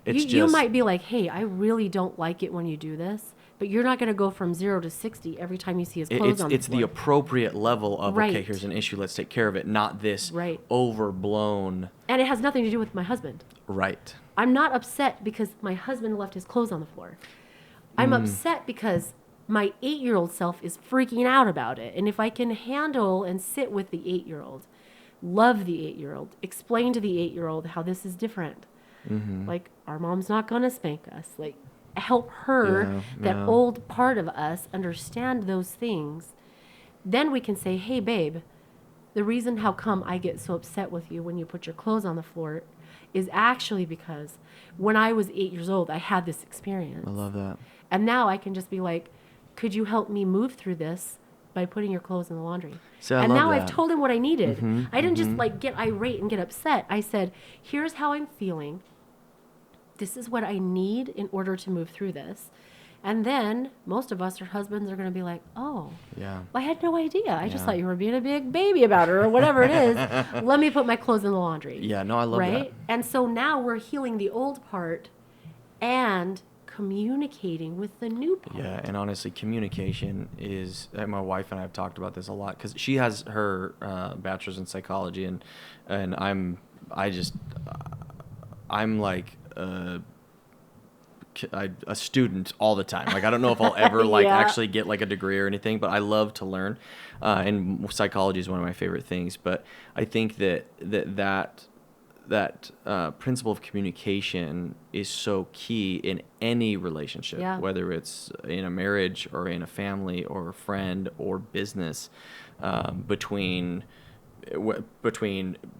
You might be like, hey, I really don't like it when you do this, but you're not going to go from 0 to 60 every time you see his clothes on the floor. It's the appropriate level of, okay, here's an issue, let's take care of it, not this overblown. And it has nothing to do with my husband. Right. I'm not upset because my husband left his clothes on the floor. I'm upset because my 8-year-old self is freaking out about it. And if I can handle and sit with the 8-year-old, love the 8-year-old, explain to the 8-year-old how this is different. Like, our mom's not going to spank us. Like, help her, that old part of us, understand those things. Then we can say, hey, babe, The reason how come I get so upset with you when you put your clothes on the floor is actually because when I was 8 years old, I had this experience. I love that. And now I can just be like, could you help me move through this by putting your clothes in the laundry? See, I and love now that. I've told him what I needed. Mhm, I didn't just mhm. like get irate and get upset. I said, here's how I'm feeling. This is what I need in order to move through this. And then most of us, our husbands, are going to be like, oh, Yeah. I had no idea. I just Yeah. thought you were being a big baby about her or whatever it is. Let me put my clothes in the laundry. Yeah, no, I love right? that. And so now we're healing the old part and communicating with the new part. Yeah, and honestly, communication is. My wife and I have talked about this a lot because she has her bachelor's in psychology, and I'm like a student all the time. Like I don't know if I'll ever like Yeah. actually get like a degree or anything, but I love to learn, and psychology is one of my favorite things. But I think that principle of communication is so key in any relationship, Yeah. whether it's in a marriage or in a family or a friend or business, between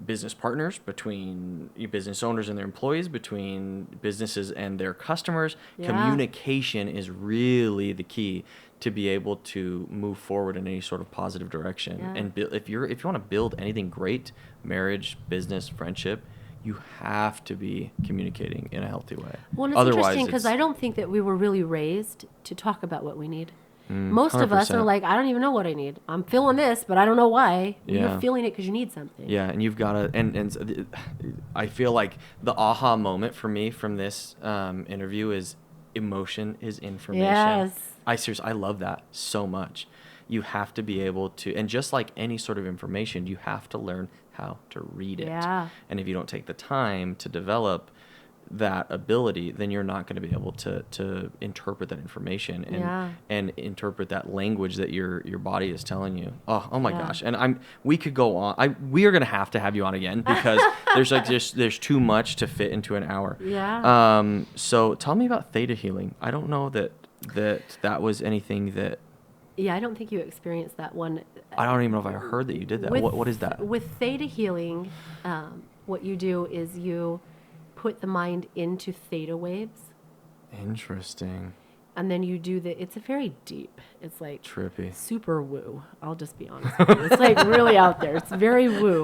business partners, between business owners and their employees, between businesses and their customers. Yeah. Communication is really the key to be able to move forward in any sort of positive direction. Yeah. And if you want to build anything great, marriage, business, friendship, you have to be communicating in a healthy way. Well, and it's Otherwise, interesting because I don't think that we were really raised to talk about what we need. Most of us are 100%. like, I don't even know what I need. I'm feeling this, but I don't know why. Yeah. You're feeling it because you need something. Yeah, and you've got to, and I feel like the aha moment for me from this interview is emotion is information. Yes. I love that so much. You have to be able to, and just like any sort of information, you have to learn how to read it. Yeah. And if you don't take the time to develop that ability, then you're not going to be able to interpret that information and interpret that language that your body is telling you. Oh my gosh. And we could go on. We are going to have you on again because there's too much to fit into an hour. Yeah. So tell me about theta healing. I don't know that was anything that. Yeah, I don't think you experienced that one. I don't even know if I heard that you did that. What is that? With theta healing, what you do is you put the mind into theta waves. Interesting. And then you do it's a very deep, it's like Trippy. super woo. I'll just be honest with you. It's like really out there. It's very woo.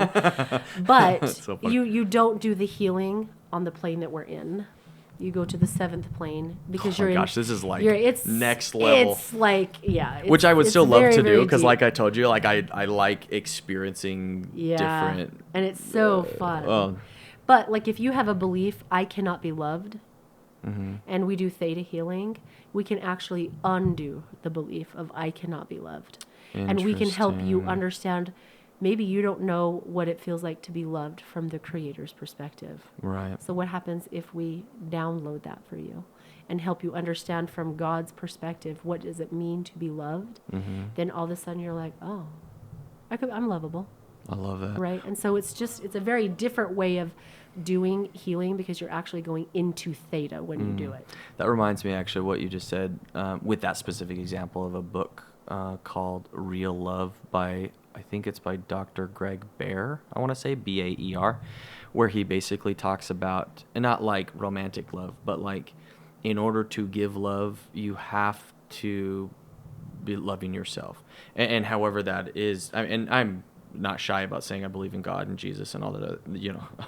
But So funny. you don't do the healing on the plane that we're in. You go to the 7th plane because Oh you're my gosh, this is like it's next level. It's like, yeah. Which I would it's still love very, to do very because, deep. like I told you, like I like experiencing different. And it's so fun. Oh, But like if you have a belief, I cannot be loved, mm-hmm. and we do theta healing, we can actually undo the belief of I cannot be loved. And we can help you Interesting. understand, maybe you don't know what it feels like to be loved from the Creator's perspective. Right. So what happens if we download that for you and help you understand from God's perspective, what does it mean to be loved? Mm-hmm. Then all of a sudden you're like, oh, I'm lovable. I love that. Right. And so it's a very different way of doing healing because you're actually going into theta when you do it. That reminds me actually what you just said with that specific example of a book called Real Love I think it's by Dr. Greg Baer, I want to say Baer, where he basically talks about, and not like romantic love, but like in order to give love, you have to be loving yourself. And however that is, and I'm not shy about saying I believe in God and Jesus and all that,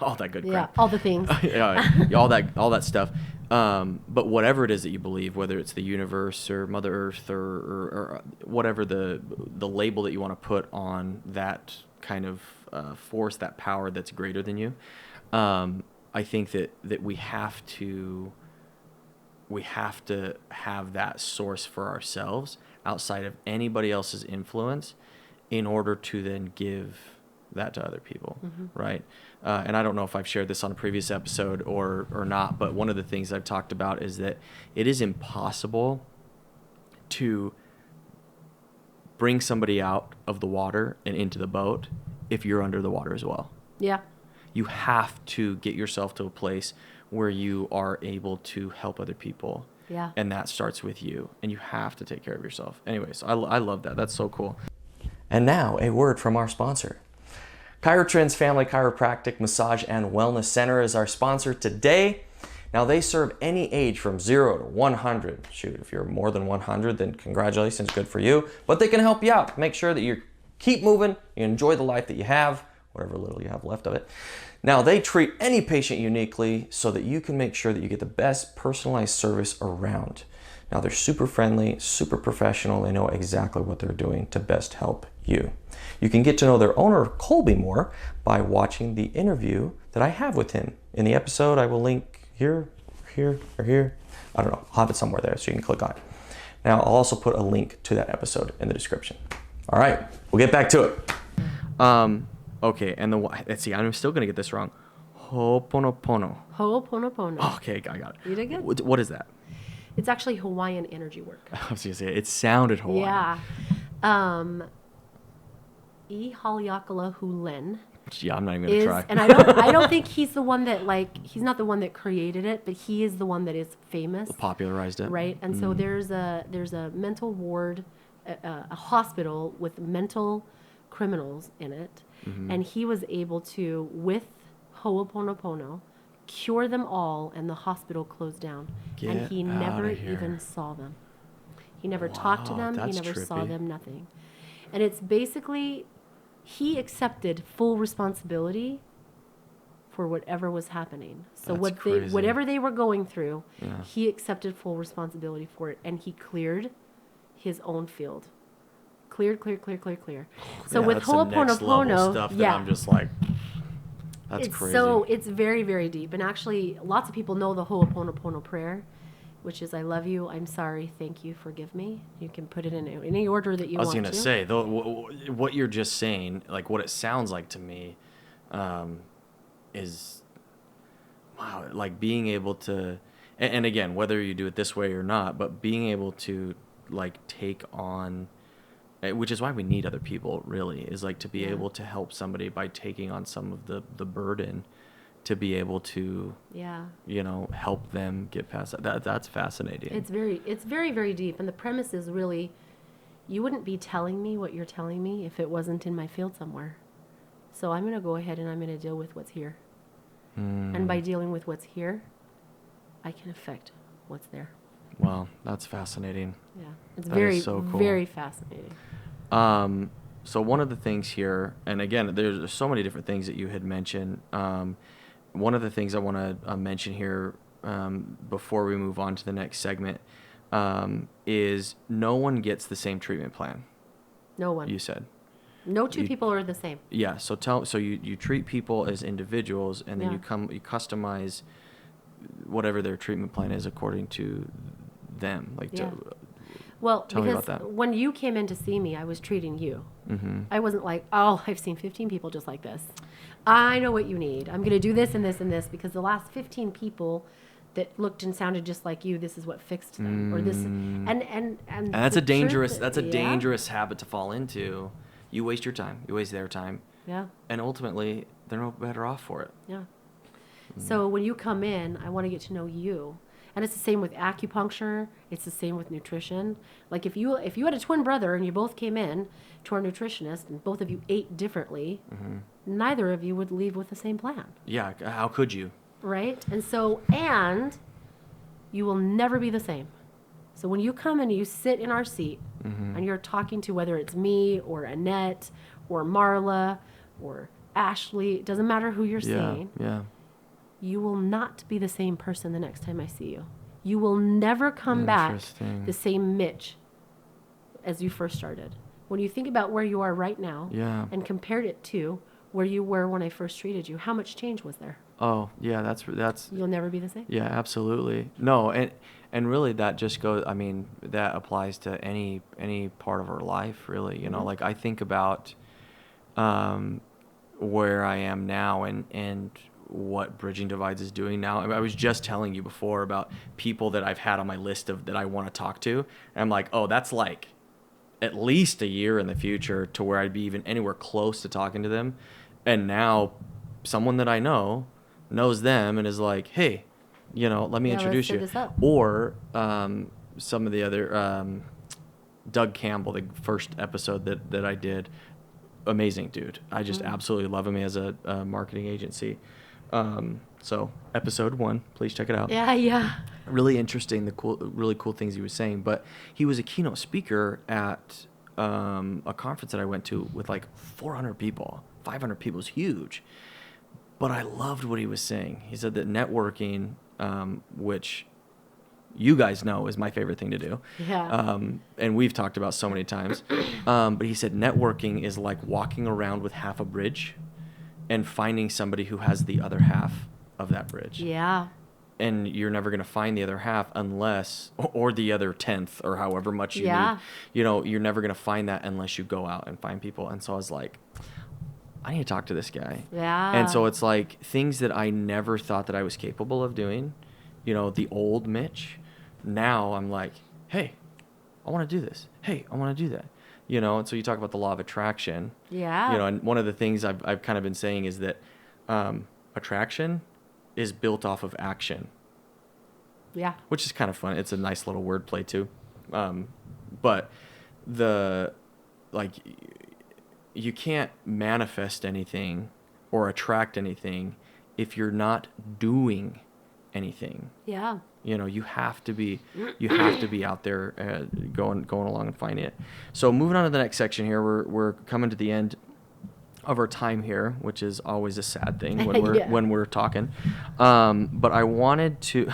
all that good crap. Yeah, all the things. Yeah, all that stuff. But whatever it is that you believe, whether it's the universe or Mother Earth or whatever the label that you want to put on that kind of force, that power that's greater than you, I think that we have to have that source for ourselves outside of anybody else's influence in order to then give that to other people, right? And I don't know if I've shared this on a previous episode or not, but one of the things I've talked about is that it is impossible to bring somebody out of the water and into the boat if you're under the water as well. Yeah. You have to get yourself to a place where you are able to help other people. Yeah. And that starts with you, and you have to take care of yourself. Anyways, I love that. That's so cool. And now, a word from our sponsor. Chirotrins Family Chiropractic Massage and Wellness Center is our sponsor today. Now, they serve any age from 0 to 100. Shoot, if you're more than 100, then congratulations, good for you. But they can help you out. Make sure that you keep moving, you enjoy the life that you have, whatever little you have left of it. Now, they treat any patient uniquely so that you can make sure that you get the best personalized service around. Now, they're super friendly, super professional. They know exactly what they're doing to best help you. You can get to know their owner, Colby, more by watching the interview that I have with him. In the episode, I will link here, or here. I don't know. I'll have it somewhere there so you can click on it. Now, I'll also put a link to that episode in the description. All right, we'll get back to it. Okay, and let's see, I'm still going to get this wrong. Ho'oponopono. Ho'oponopono. Okay, I got it. You did good. What is that? It's actually Hawaiian energy work. I was going to say, it sounded Hawaiian. Yeah. E Haleakala Hulen. Yeah, I'm not even going to try. And I don't think he's the one that, he's not the one that created it, but he is the one that is famous. Popularized it. Right? And so there's a mental ward, a hospital with mental criminals in it. Mm-hmm. And he was able to, with Ho'oponopono, cure them all, and the hospital closed down. And he never even saw them. He never talked to them. He never saw them, nothing. And it's basically, he accepted full responsibility for whatever was happening. So whatever they were going through, he accepted full responsibility for it, and he cleared his own field. Clear. So with Ho'oponopono, stuff that I'm just like, that's crazy. So it's very, very deep. And actually, lots of people know the Ho'oponopono prayer, which is, I love you, I'm sorry, thank you, forgive me. You can put it in any order that you want to. I was going to say, though, what you're just saying, like what it sounds like to me, is, wow, like being able to, and again, whether you do it this way or not, but being able to like take on, which is why we need other people, really, is like to be able to help somebody by taking on some of the burden, to be able to, help them get past that. That's fascinating. It's very, very deep. And the premise is really, you wouldn't be telling me what you're telling me if it wasn't in my field somewhere. So I'm going to go ahead and I'm going to deal with what's here. And by dealing with what's here, I can affect what's there. Wow, that's fascinating. Yeah, it's very, so cool. Very fascinating. So one of the things here, and again, there's so many different things that you had mentioned. One of the things I want to mention here before we move on to the next segment is no one gets the same treatment plan. No one. You said. No two people are the same. Yeah. So you treat people as individuals, and then you customize whatever their treatment plan is according to them. Well, tell me about that. Because when you came in to see me, I was treating you. Mm-hmm. I wasn't like, oh, I've seen 15 people just like this. I know what you need. I'm going to do this and this and this, because the last 15 people that looked and sounded just like you, this is what fixed them, or this, and that's a dangerous habit to fall into. You waste your time. You waste their time. Yeah. And ultimately, they're no better off for it. Yeah. So when you come in, I want to get to know you. And it's the same with acupuncture. It's the same with nutrition. Like if you had a twin brother and you both came in to our nutritionist and both of you ate differently, neither of you would leave with the same plan. Yeah, how could you? Right? And so, and you will never be the same. So when you come and you sit in our seat and you're talking to, whether it's me or Annette or Marla or Ashley, it doesn't matter who you're seeing. Yeah. You will not be the same person the next time I see you. You will never come back the same Mitch as you first started. When you think about where you are right now and compared it to where you were when I first treated you, how much change was there? Oh, yeah, that's you'll never be the same. Yeah, absolutely. No, and really that just goes, I mean, that applies to any part of our life, really, you know, like I think about where I am now and what Bridging Divides is doing now. I was just telling you before about people that I've had on my list of that I want to talk to. And I'm like, oh, that's like at least a year in the future to where I'd be even anywhere close to talking to them. And now someone that I know knows them and is like, hey, you know, let me introduce you. Or some of the other, Doug Campbell, the first episode that I did, amazing dude. I just absolutely love him. He has a marketing agency. So episode 1, please check it out. Yeah. Really interesting, really cool things he was saying. But he was a keynote speaker at a conference that I went to with like 400 people, 500 people. It was huge. But I loved what he was saying. He said that networking, which you guys know is my favorite thing to do. Yeah. And we've talked about so many times. But he said networking is like walking around with half a bridge and finding somebody who has the other half of that bridge. Yeah. And you're never going to find the other half unless, or the other 10th or however much you Yeah. need. You know, you're never going to find that unless you go out and find people. And so I was like, I need to talk to this guy. Yeah. And so it's like things that I never thought that I was capable of doing, you know, the old Mitch. Now I'm like, hey, I want to do this. Hey, I want to do that. You know, and so you talk about the law of attraction. Yeah. You know, and one of the things I've kind of been saying is that attraction is built off of action. Yeah. Which is kind of fun. It's a nice little wordplay too. But you can't manifest anything or attract anything if you're not doing anything. Yeah. You know, you have to be out there going along and finding it. So moving on to the next section here, we're coming to the end of our time here, which is always a sad thing when we're talking. But I wanted to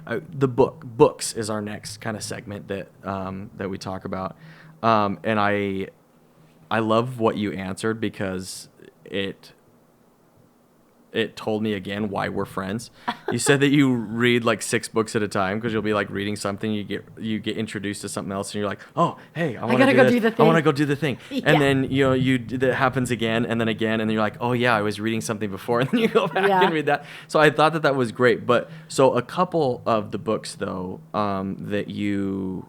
the books is our next kind of segment that we talk about. And I love what you answered because it told me again why we're friends. You said that you read like 6 books at a time because you'll be like reading something, you get introduced to something else, and you're like, oh, hey, I want to do the thing. I want to go do the thing. Yeah. And then that happens again, and then you're like, oh yeah, I was reading something before, and then you go back and read that. So I thought that was great. But so a couple of the books though that you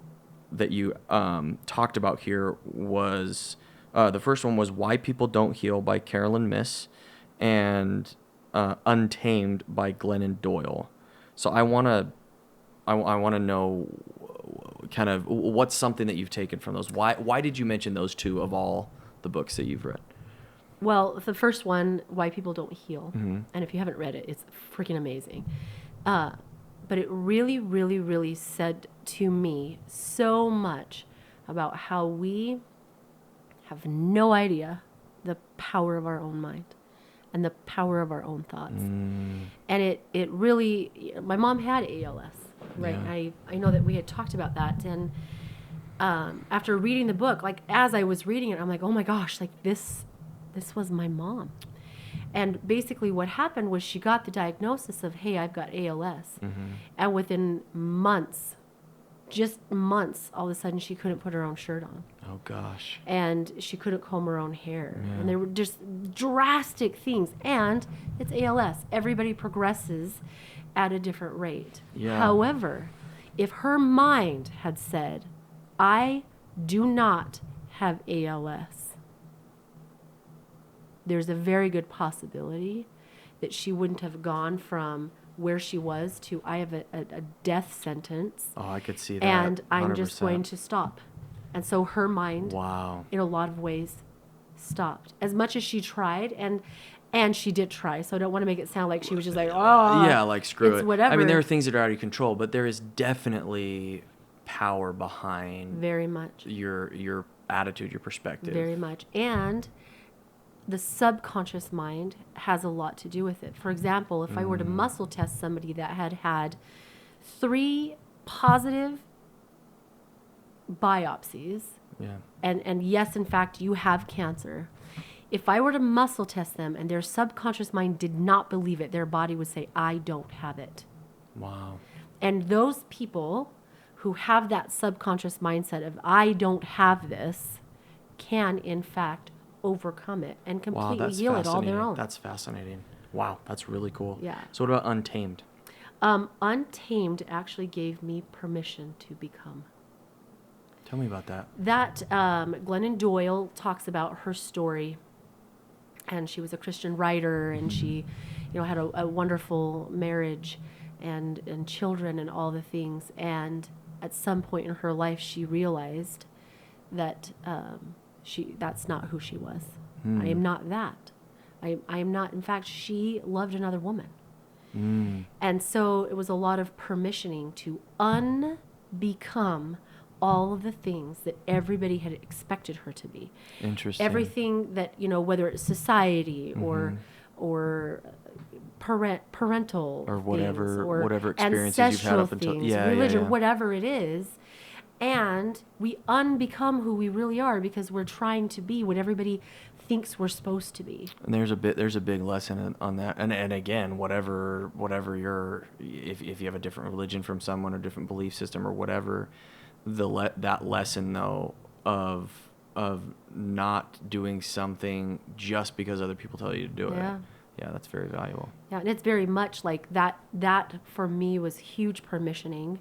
talked about here was the first one was Why People Don't Heal by Carolyn Myss, and Untamed by Glennon Doyle. So I want to know kind of what's something that you've taken from those. Why did you mention those two of all the books that you've read? Well, the first one, Why People Don't Heal, Mm-hmm. and if you haven't read it, it's freaking amazing. But it really, really, really said to me so much about how we have no idea the power of our own mind and the power of our own thoughts. And it really, my mom had ALS, right? Yeah. I know that we had talked about that. And after reading the book, like as I was reading it, I'm like, oh my gosh, like this was my mom. And basically what happened was she got the diagnosis of, hey, I've got ALS. Mm-hmm. And within months, just months, all of a sudden she couldn't put her own shirt on. Oh gosh. And she couldn't comb her own hair. Yeah. And there were just drastic things. And it's ALS. Everybody progresses at a different rate. Yeah. However, if her mind had said, I do not have ALS, there's a very good possibility that she wouldn't have gone from where she was to I have a death sentence. Oh, I could see that. And I'm 100%. just going to stop. And so her mind, wow, in a lot of ways, stopped. As much as she tried, and she did try. So I don't want to make it sound like she was just like, oh, yeah, like screw it. Whatever. I mean, there are things that are out of your control, but there is definitely power behind very much your attitude, your perspective. Very much. And the subconscious mind has a lot to do with it. For example, if I were to muscle test somebody that had 3 positive biopsies, yeah, and yes, in fact, you have cancer. If I were to muscle test them and their subconscious mind did not believe it, their body would say, I don't have it. Wow. And those people who have that subconscious mindset of I don't have this can, in fact, overcome it and completely heal it all their own. That's fascinating. Wow, that's really cool. Yeah. So what about Untamed? Untamed actually gave me permission to become. Tell me about that. That Glennon Doyle talks about her story, and she was a Christian writer, and she, had a wonderful marriage and children and all the things. And at some point in her life, she realized that that's not who she was. Mm. I am not that. I am not. In fact, she loved another woman. Mm. And so it was a lot of permissioning to unbecome all of the things that everybody had expected her to be. Interesting. Everything that, whether it's society Mm-hmm. or parental or things, whatever or whatever experiences you've had ancestral up until things, yeah, religion, yeah, yeah. whatever it is. And we unbecome who we really are because we're trying to be what everybody thinks we're supposed to be. And there's a big lesson on that. And again, whatever if you have a different religion from someone or different belief system or whatever, that lesson though of not doing something just because other people tell you to do it. Yeah, that's very valuable. Yeah, and it's very much like that for me was huge permissioning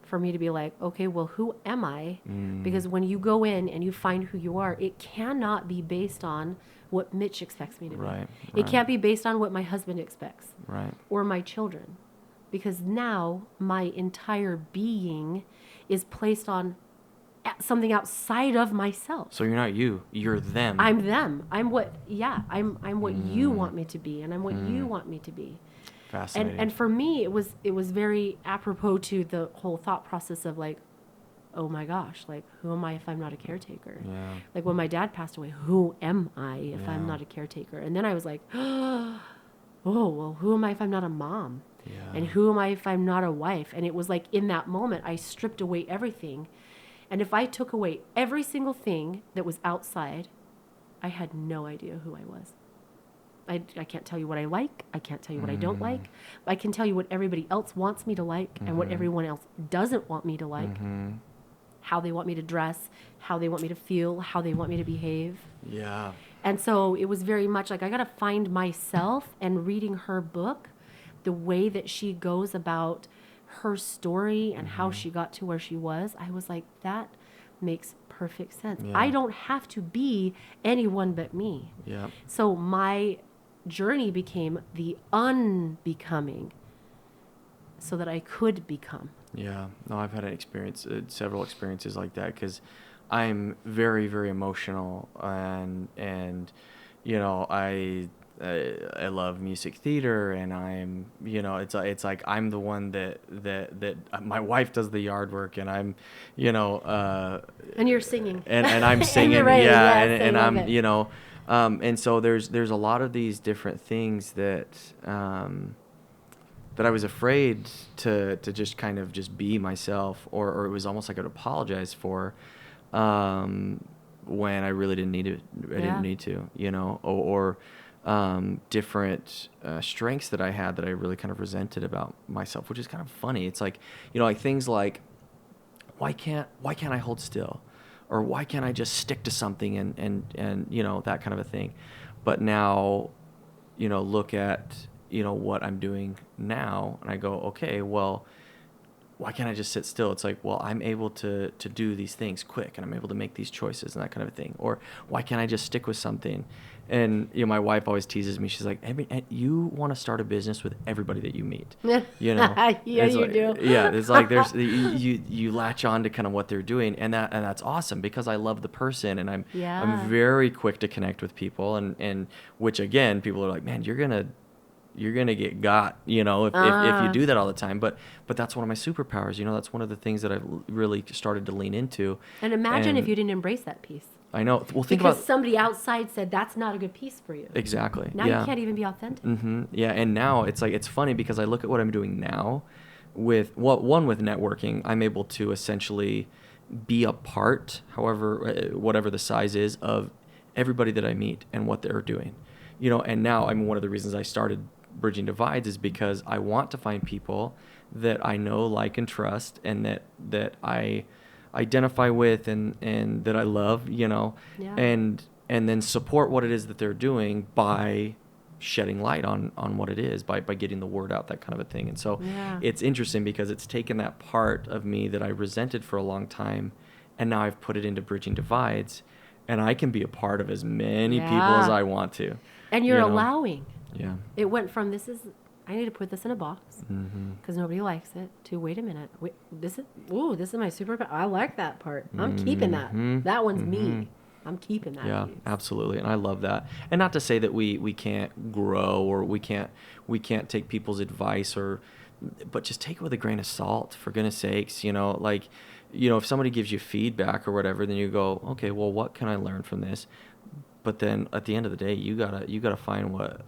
for me to be like, okay, well, who am I? Because when you go in and you find who you are, it cannot be based on what Mitch expects me to be. Right. It can't be based on what my husband expects. Right. Or my children. Because now my entire being is placed on something outside of myself. So you're not you, you're them. I'm them. I'm what you want me to be, and I'm what you want me to be. Fascinating. And for me, it was very apropos to the whole thought process of like, oh my gosh, like who am I if I'm not a caretaker? Yeah. Like when my dad passed away, who am I if I'm Yeah. not a caretaker? And then I was like, oh, well, who am I if I'm not a mom? Yeah. And who am I if I'm not a wife? And it was like in that moment, I stripped away everything. And if I took away every single thing that was outside, I had no idea who I was. I can't tell you what I like. I can't tell you what I don't like. I can tell you what everybody else wants me to like and what everyone else doesn't want me to like. How they want me to dress, how they want me to feel, how they want me to behave. Yeah. And so it was very much like I got to find myself, and reading her book, the way that she goes about her story and how she got to where she was, I was like, that makes perfect sense. Yeah. I don't have to be anyone but me. Yeah. So my journey became the unbecoming so that I could become. Yeah. No, I've had several experiences like that because I'm very, very emotional and I love music theater, and I'm, it's like I'm the one that my wife does the yard work, and I'm, And you're singing. and I'm singing, you're writing, yeah, yes, and I I'm, love it. and so there's a lot of these different things that I was afraid to just kind of just be myself, or it was almost like I'd apologize for, when I really didn't need to. I didn't need to, or different strengths that I had that I really kind of resented about myself, which is kind of funny. It's like, like things like, why can't I hold still, or why can't I just stick to something and that kind of a thing. But now, look at what I'm doing now, and I go, okay, well, why can't I just sit still? It's like, well, I'm able to do these things quick, and I'm able to make these choices and that kind of a thing. Or why can't I just stick with something? And my wife always teases me. She's like, you want to start a business with everybody that you meet. Yeah, you do. Yeah, it's like there's you latch on to kind of what they're doing, and that's awesome because I love the person, and I'm very quick to connect with people, and which again, people are like, man, you're gonna get got, if you do that all the time. But that's one of my superpowers. That's one of the things that I've really started to lean into. And imagine if you didn't embrace that piece. I know. Well, think because about somebody outside said that's not a good piece for you. Exactly. Now you can't even be authentic. Yeah, and now it's like, it's funny because I look at what I'm doing now with with networking. I'm able to essentially be a part, whatever the size is, of everybody that I meet and what they're doing. And now one of the reasons I started Bridging Divides is because I want to find people that I know, like, and trust, and that I identify with and that I love, and then support what it is that they're doing by shedding light on what it is, by getting the word out, that kind of a thing. And so it's interesting because it's taken that part of me that I resented for a long time, and now I've put it into Bridging Divides, and I can be a part of as many people as I want to. And you're allowing. Yeah. It went from I need to put this in a box because nobody likes it, to wait a minute. This is my superpower. I like that part. I'm keeping that. That one's me. I'm keeping that Yeah, piece. absolutely. And I love that. And not to say that we can't grow, or we can't take people's advice, but just take it with a grain of salt, for goodness sakes. Like, if somebody gives you feedback or whatever, then you go, okay, well, what can I learn from this? But then at the end of the day, you gotta find what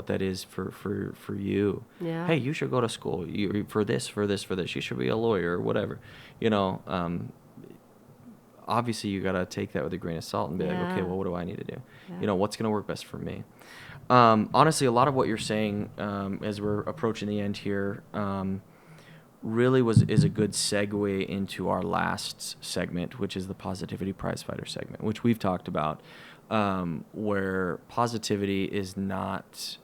that is for you. Yeah. Hey, you should go to school for this. You should be a lawyer or whatever. Obviously you got to take that with a grain of salt and be like, okay, well, what do I need to do? Yeah. What's going to work best for me? Honestly, a lot of what you're saying, as we're approaching the end here, really is a good segue into our last segment, which is the Positivity Prizefighter segment, which we've talked about, where positivity is not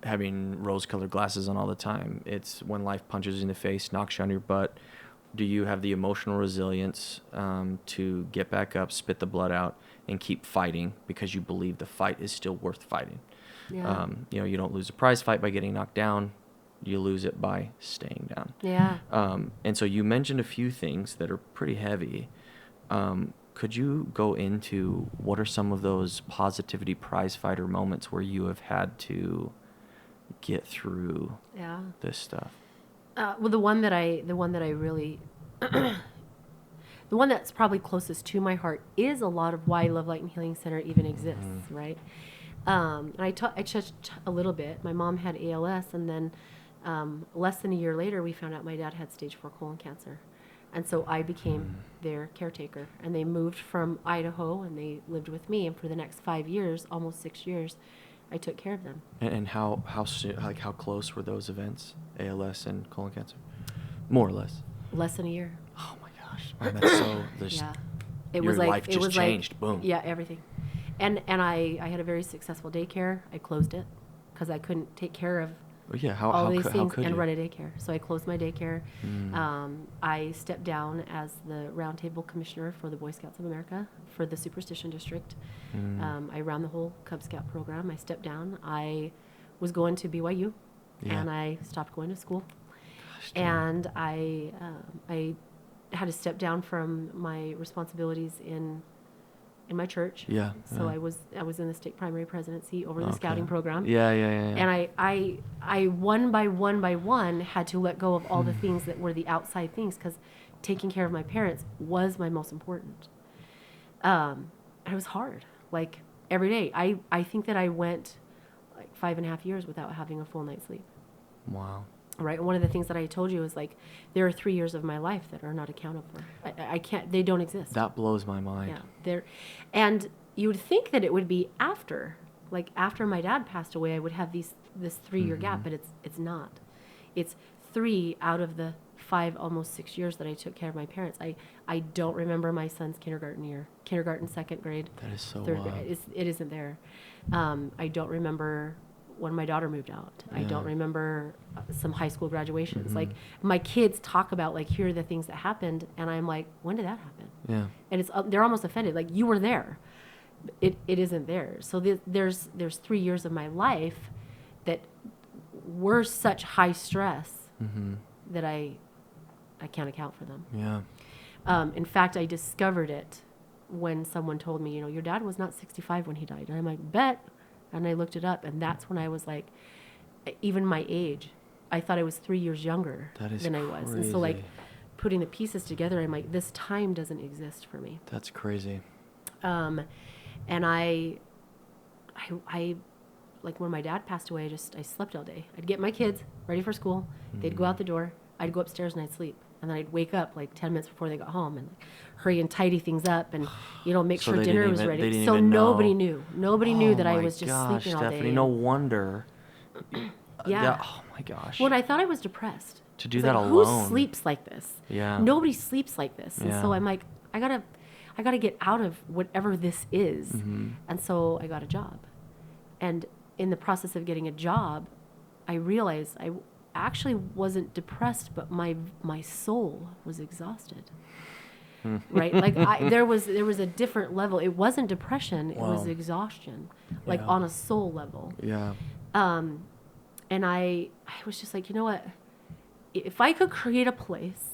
having rose-colored glasses on all the time. It's when life punches you in the face, knocks you on your butt. Do you have the emotional resilience to get back up, spit the blood out, and keep fighting because you believe the fight is still worth fighting? Yeah. You don't lose a prize fight by getting knocked down. You lose it by staying down. Yeah. And so you mentioned a few things that are pretty heavy. Could you go into what are some of those positivity prize fighter moments where you have had to get through this stuff? Well, the one that I really, the one that's probably closest to my heart is a lot of why Love Light and Healing Center even exists, right? And I touched a little bit. My mom had ALS, and then less than a year later, we found out my dad had stage 4 colon cancer. And so I became their caretaker. And they moved from Idaho, and they lived with me. And for the next 5 years, almost 6 years, I took care of them. And how close were those events, ALS and colon cancer? More or less. Less than a year. Oh my gosh, man, that's so. Yeah, your life just changed. Boom. Yeah, everything. And I had a very successful daycare. I closed it because I couldn't take care of all these things and run a daycare. So I closed my daycare. I stepped down as the roundtable commissioner for the Boy Scouts of America for the Superstition District. I ran the whole Cub Scout program. I stepped down. I was going to BYU, and I stopped going to school. And I had to step down from my responsibilities in my church. So I was in the state primary presidency over the scouting program. And I one by one had to let go of all the things that were the outside things, because taking care of my parents was my most important. And it was hard, like every day. I think that I went like 5.5 years without having a full night's sleep. Wow. Right. And one of the things that I told you is, like, there are 3 years of my life that are not accounted for. I can't, they don't exist. That blows my mind. Yeah. And you would think that it would be after my dad passed away, I would have this 3-year gap, but it's not. It's 3 out of the 5, almost 6 years that I took care of my parents. I don't remember my son's kindergarten year, second grade. That is so third wild. grade. It isn't there. I don't remember when my daughter moved out. I don't remember some high school graduations. Like, my kids talk about, like, here are the things that happened, and I'm like, when did that happen? Yeah. And they're almost offended. Like, you were there. It isn't there. So there's 3 years of my life that were such high stress that I can't account for them. Yeah. In fact, I discovered it when someone told me, your dad was not 65 when he died. And I'm like, bet. And I looked it up, and that's when I was like, even my age, I thought I was 3 years younger than I was. And so, like, putting the pieces together, I'm like, this time doesn't exist for me. That's crazy. And I like, when my dad passed away, I slept all day. I'd get my kids ready for school. They'd go out the door. I'd go upstairs and I'd sleep. And then I'd wake up like 10 minutes before they got home and hurry and tidy things up and, make sure dinner was ready. So nobody knew. Nobody knew that I was just sleeping all day. Stephanie, no wonder. Yeah. Oh my gosh. Well, I thought I was depressed. To do that alone. Who sleeps like this? Yeah. Nobody sleeps like this. And so I'm like, I gotta get out of whatever this is. And so I got a job. And in the process of getting a job, I realized I actually wasn't depressed, but my soul was exhausted. Right? Like, there was a different level. It wasn't depression, it was exhaustion, like on a soul level. Yeah. And I was just like, you know what? If I could create a place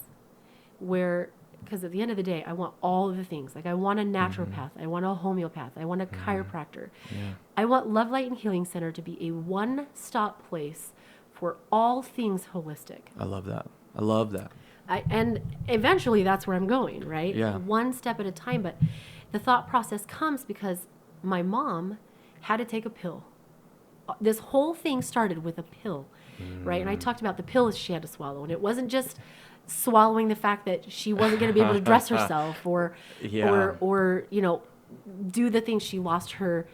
where, because at the end of the day, I want all of the things. Like I want a naturopath, I want a homeopath, I want a chiropractor. Yeah. I want Love, Light, and Healing Center to be a one-stop place for all things holistic. I love that. I love that. And eventually that's where I'm going, right? Yeah. One step at a time. But the thought process comes because my mom had to take a pill. This whole thing started with a pill, right? And I talked about the pills she had to swallow. And it wasn't just swallowing the fact that she wasn't going to be able to dress herself or, you know, do the things. She lost her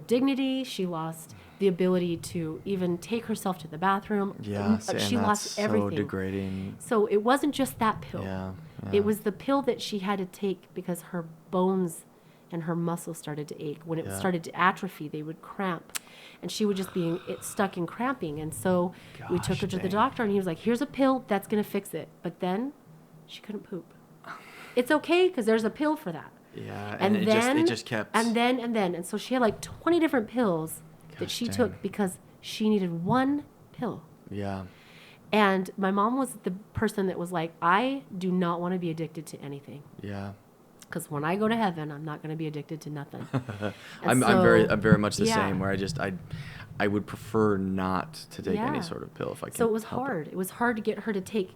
dignity. She lost the ability to even take herself to the bathroom. Yeah, She lost everything. So degrading. So it wasn't just that pill. Yeah. It was the pill that she had to take because her bones and her muscles started to ache. When it started to atrophy, they would cramp. And she would just be stuck in cramping. And so we took her to the doctor, and he was like, here's a pill that's going to fix it. But then she couldn't poop. It's okay because there's a pill for that. Yeah, And then it just kept... And then. And so she had like 20 different pills that she took because she needed one pill. Yeah. And my mom was the person that was like, I do not want to be addicted to anything. Yeah. Because when I go to heaven, I'm not going to be addicted to nothing. I'm very much the same, where I would prefer not to take any sort of pill if I can. So it was help hard. It was hard to get her to take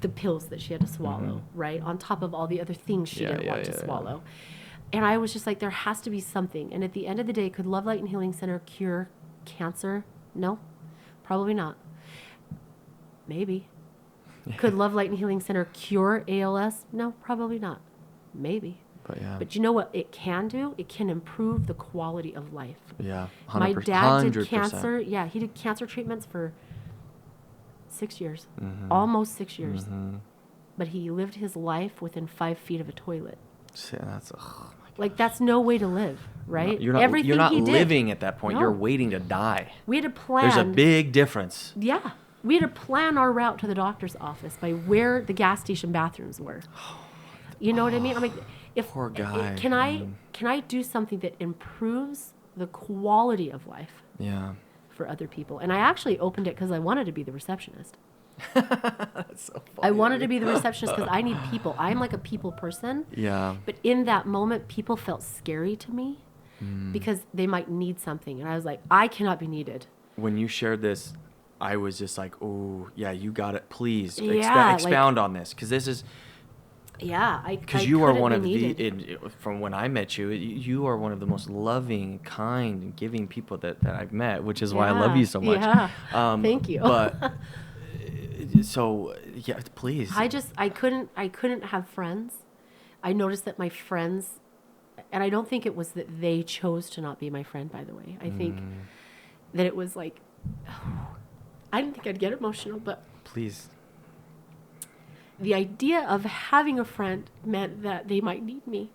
the pills that she had to swallow, right? On top of all the other things she didn't want to swallow. And I was just like, there has to be something. And at the end of the day, could Love, Light, and Healing Center cure cancer? No, probably not. Maybe. Could Love, Light, and Healing Center cure ALS? No, probably not. Maybe. But you know what it can do? It can improve the quality of life. Yeah, 100%. My dad did 100%. cancer. Yeah, he did cancer treatments for 6 years. Almost 6 years. But he lived his life within 5 feet of a toilet. See, that's... Oh my gosh. Like, that's no way to live, right? You're not living at that point. No. You're waiting to die. We had to plan. There's a big difference. Yeah. We had to plan our route to the doctor's office by where the gas station bathrooms were. You know what I mean? I'm like, poor guy. Can I do something that improves the quality of life? Yeah. For other people? And I actually opened it because I wanted to be the receptionist. That's so funny. I wanted to be the receptionist because I need people. I'm like a people person. Yeah. But in that moment, people felt scary to me because they might need something. And I was like, I cannot be needed. When you shared this, I was just like, oh, yeah, you got it. Please expound on this, because this is... Yeah, because you are one of the, from when I met you, you are one of the most loving, kind, and giving people that I've met, which is why I love you so much. Yeah, thank you. But so yeah, please. I couldn't have friends. I noticed that my friends, and I don't think it was that they chose to not be my friend. By the way, I think that it was like, I didn't think I'd get emotional, but please. The idea of having a friend meant that they might need me.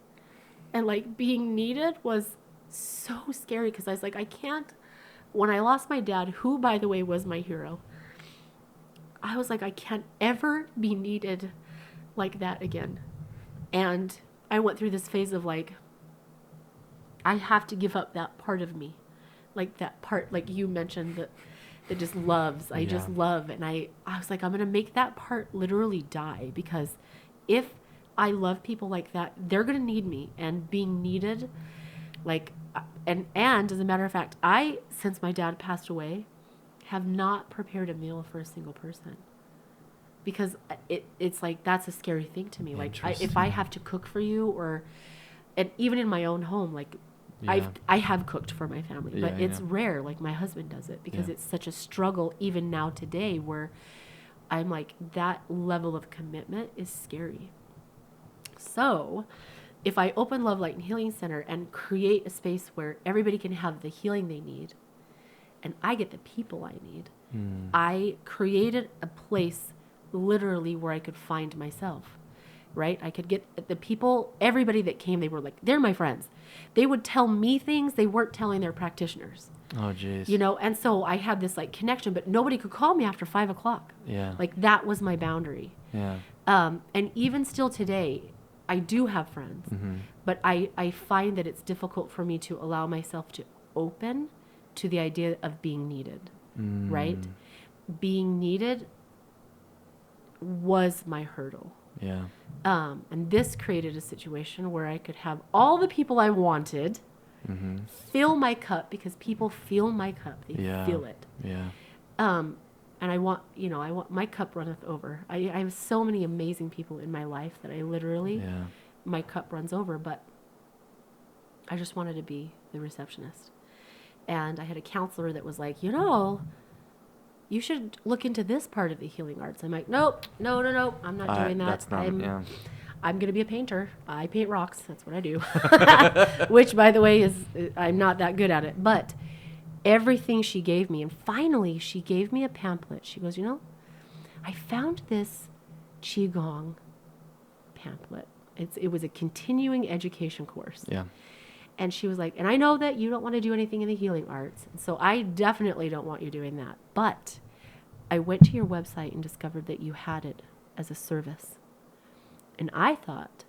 And like being needed was so scary because I was like, I can't. When I lost my dad, who by the way was my hero, I was like, I can't ever be needed like that again. And I went through this phase of like, I have to give up that part of me. Like that part, like you mentioned, that just loves. I just love. And I was like, I'm going to make that part literally die, because if I love people like that, they're going to need me. And being needed, like, and as a matter of fact, since my dad passed away, have not prepared a meal for a single person. Because it's like, that's a scary thing to me. Like, if I have to cook for you, and even in my own home, like, I have cooked for my family, but it's rare. Like my husband does it because it's such a struggle even now today, where I'm like, that level of commitment is scary. So if I open Love, Light, and Healing Center and create a space where everybody can have the healing they need, and I get the people I need, I created a place literally where I could find myself. Right? I could get the people, everybody that came, they were like, they're my friends. They would tell me things they weren't telling their practitioners. Oh, jeez. You know, and so I had this like connection, but nobody could call me after 5 o'clock. Yeah. Like that was my boundary. Yeah. And even still today, I do have friends, but I find that it's difficult for me to allow myself to open to the idea of being needed. Right? Being needed was my hurdle. Yeah. And this created a situation where I could have all the people I wanted fill my cup, because people feel my cup. They feel it. Yeah. And I want my cup runneth over. I have so many amazing people in my life that I literally, my cup runs over, but I just wanted to be the receptionist. And I had a counselor that was like, you should look into this part of the healing arts. I'm like, nope, no, I'm not doing that. That's not, I'm going to be a painter. I paint rocks. That's what I do. Which, by the way, I'm not that good at it. But everything she gave me, and finally she gave me a pamphlet. She goes, I found this Qigong pamphlet. It was a continuing education course. Yeah. And she was like, and I know that you don't want to do anything in the healing arts, so I definitely don't want you doing that. But I went to your website and discovered that you had it as a service. And I thought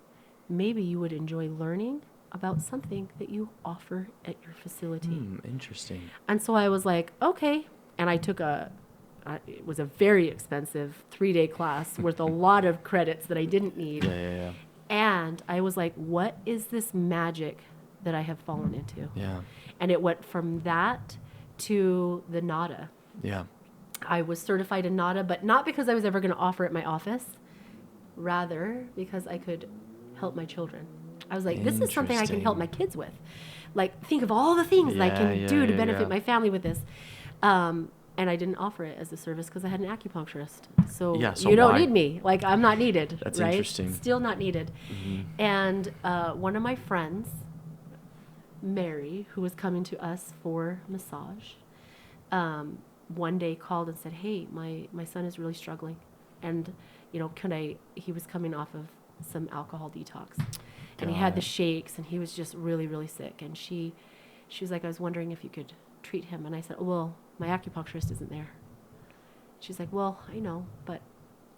maybe you would enjoy learning about something that you offer at your facility. Interesting. And so I was like, okay. And I took it was a very expensive 3-day class worth a lot of credits that I didn't need. Yeah. And I was like, what is this magic that I have fallen into? Yeah. And it went from that to the NADA. Yeah. I was certified in NADA, but not because I was ever going to offer at my office, rather because I could help my children. I was like, this is something I can help my kids with. Like, think of all the things that I can do to benefit my family with this. And I didn't offer it as a service because I had an acupuncturist. So you don't need me. Like, I'm not needed. That's right? interesting. Still not needed. And one of my friends, Mary, who was coming to us for massage, one day called and said, hey, my son is really struggling. And, he was coming off of some alcohol detox. And he had the shakes, and he was just really, really sick. And she was like, I was wondering if you could treat him. And I said, well, my acupuncturist isn't there. She's like, well, I know, but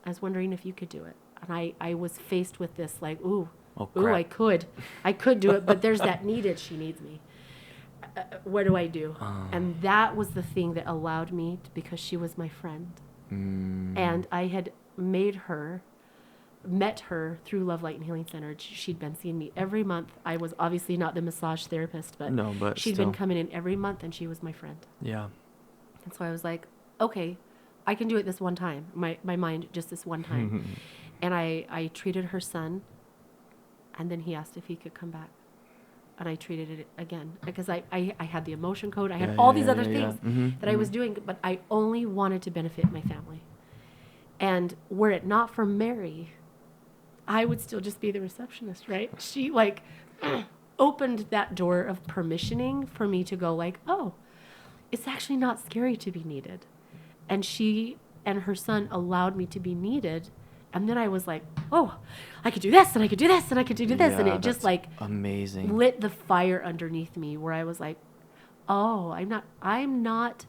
I was wondering if you could do it. And I was faced with this, like, ooh, I could do it, but there's that needed, she needs me. What do I do? And that was the thing that allowed me to, because she was my friend. And I had met her through Love, Light, and Healing Center. She'd been seeing me every month. I was obviously not the massage therapist, but she'd been coming in every month, and she was my friend. Yeah. And so I was like, okay, I can do it this one time. My mind, just this one time. And I treated her son, and then he asked if he could come back. And I treated it again because I had the emotion code. I had all these other things that I was doing, but I only wanted to benefit my family. And were it not for Mary, I would still just be the receptionist, right? She opened that door of permissioning for me to go like, oh, it's actually not scary to be needed. And she and her son allowed me to be needed. And then I was like, oh, I could do this, and I could do this, and I could do this. Yeah, and it just amazing. Lit the fire underneath me where I was like, oh, I'm not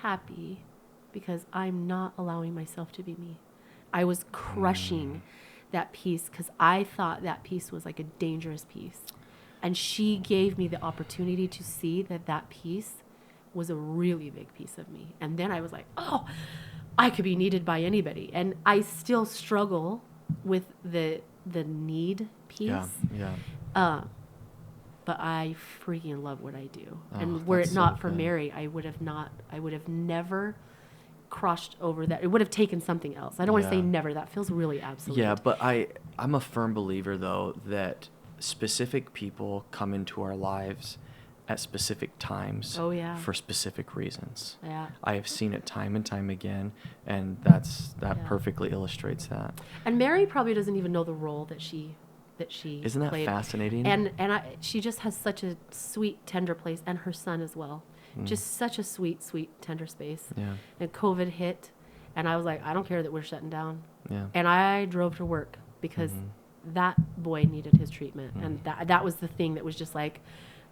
happy because I'm not allowing myself to be me. I was crushing that piece because I thought that piece was like a dangerous piece. And she gave me the opportunity to see that piece was a really big piece of me. And then I was like, oh, I could be needed by anybody. And I still struggle with the need piece. Yeah. But I freaking love what I do. And were it not for Mary, I would have never crossed over that. It would have taken something else. I don't want to say never. That feels really absolute. Yeah, but I'm a firm believer, though, that specific people come into our lives at specific times for specific reasons. Yeah. I have seen it time and time again, and that perfectly illustrates that. And Mary probably doesn't even know the role that she Isn't that played. Fascinating? And she just has such a sweet, tender place, and her son as well. Just such a sweet, sweet, tender space. Yeah. And COVID hit, and I was like, I don't care that we're shutting down. Yeah. And I drove to work because that boy needed his treatment, and that was the thing that was just like,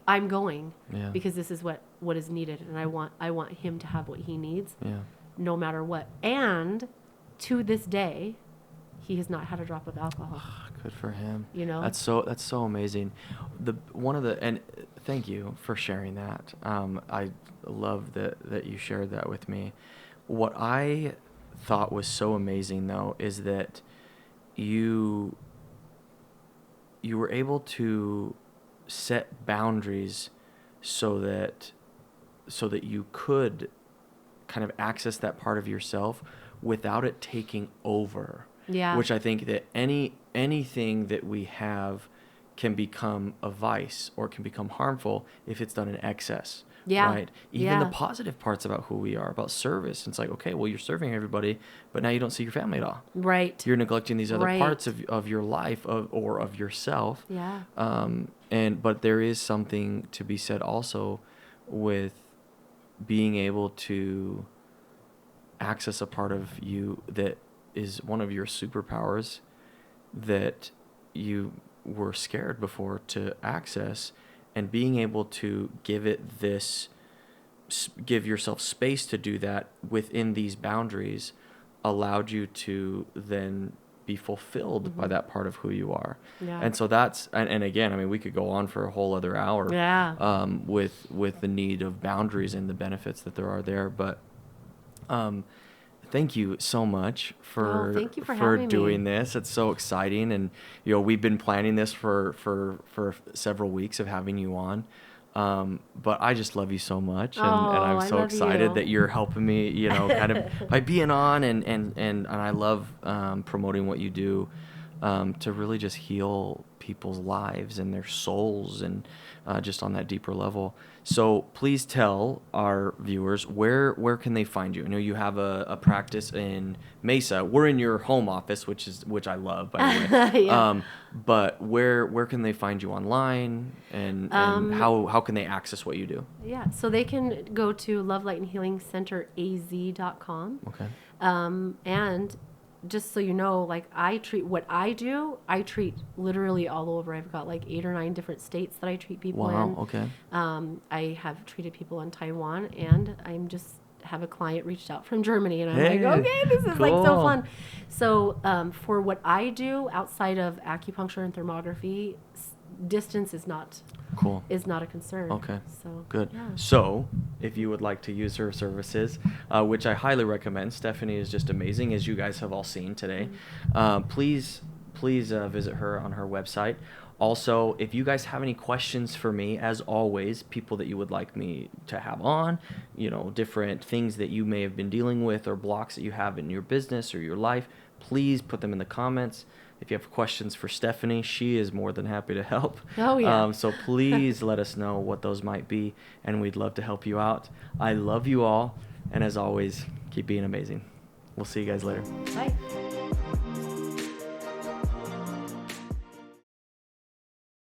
I'm going because this is what is needed, and I want him to have what he needs, no matter what. And to this day, he has not had a drop of alcohol. Good for him. That's so amazing. And thank you for sharing that. I love that you shared that with me. What I thought was so amazing, though, is that you were able to set boundaries so that you could kind of access that part of yourself without it taking over. Yeah. Which I think that anything that we have can become a vice or can become harmful if it's done in excess. Yeah. Right. Even Yeah. the positive parts about who we are, about service. It's like, okay, well, you're serving everybody, but now you don't see your family at all. Right. You're neglecting these other Right. parts of your life or of yourself. Yeah. But there is something to be said also with being able to access a part of you that is one of your superpowers that you were scared before to access, and being able to give yourself space to do that within these boundaries allowed you to then be fulfilled by that part of who you are. Yeah. And so that's, and again, I mean, we could go on for a whole other hour with the need of boundaries and the benefits that there are there. But thank you so much thank you for having doing me. this. It's so exciting. And, we've been planning this for several weeks of having you on. But I just love you so much. And I'm I so love excited you. that you're helping me, kind of by being on and I love, promoting what you do, to really just heal people's lives and their souls and, just on that deeper level. So please tell our viewers where can they find you? I know you have a practice in Mesa. We're in your home office, which I love, by the way. Yeah. But where can they find you online, and how can they access what you do? Yeah. So they can go to lovelightandhealingcenteraz.com. Okay. And just so you know, like I treat literally all over. I've got like 8 or 9 different states that I treat people in. Wow. Okay. I have treated people in Taiwan, and I'm just have a client reached out from Germany, and I'm Hey, like, okay, this is like so cool. fun. So for what I do outside of acupuncture and thermography, distance is not Cool. a concern. Okay. So Good. Yeah. So, if you would like to use her services, which I highly recommend, Stephanie is just amazing, as you guys have all seen today. Please visit her on her website. Also, if you guys have any questions for me, as always, people that you would like me to have on, different things that you may have been dealing with or blocks that you have in your business or your life, please put them in the comments. If you have questions for Stephanie, she is more than happy to help. Oh, yeah. So please let us know what those might be, and we'd love to help you out. I love you all, and as always, keep being amazing. We'll see you guys later. Bye.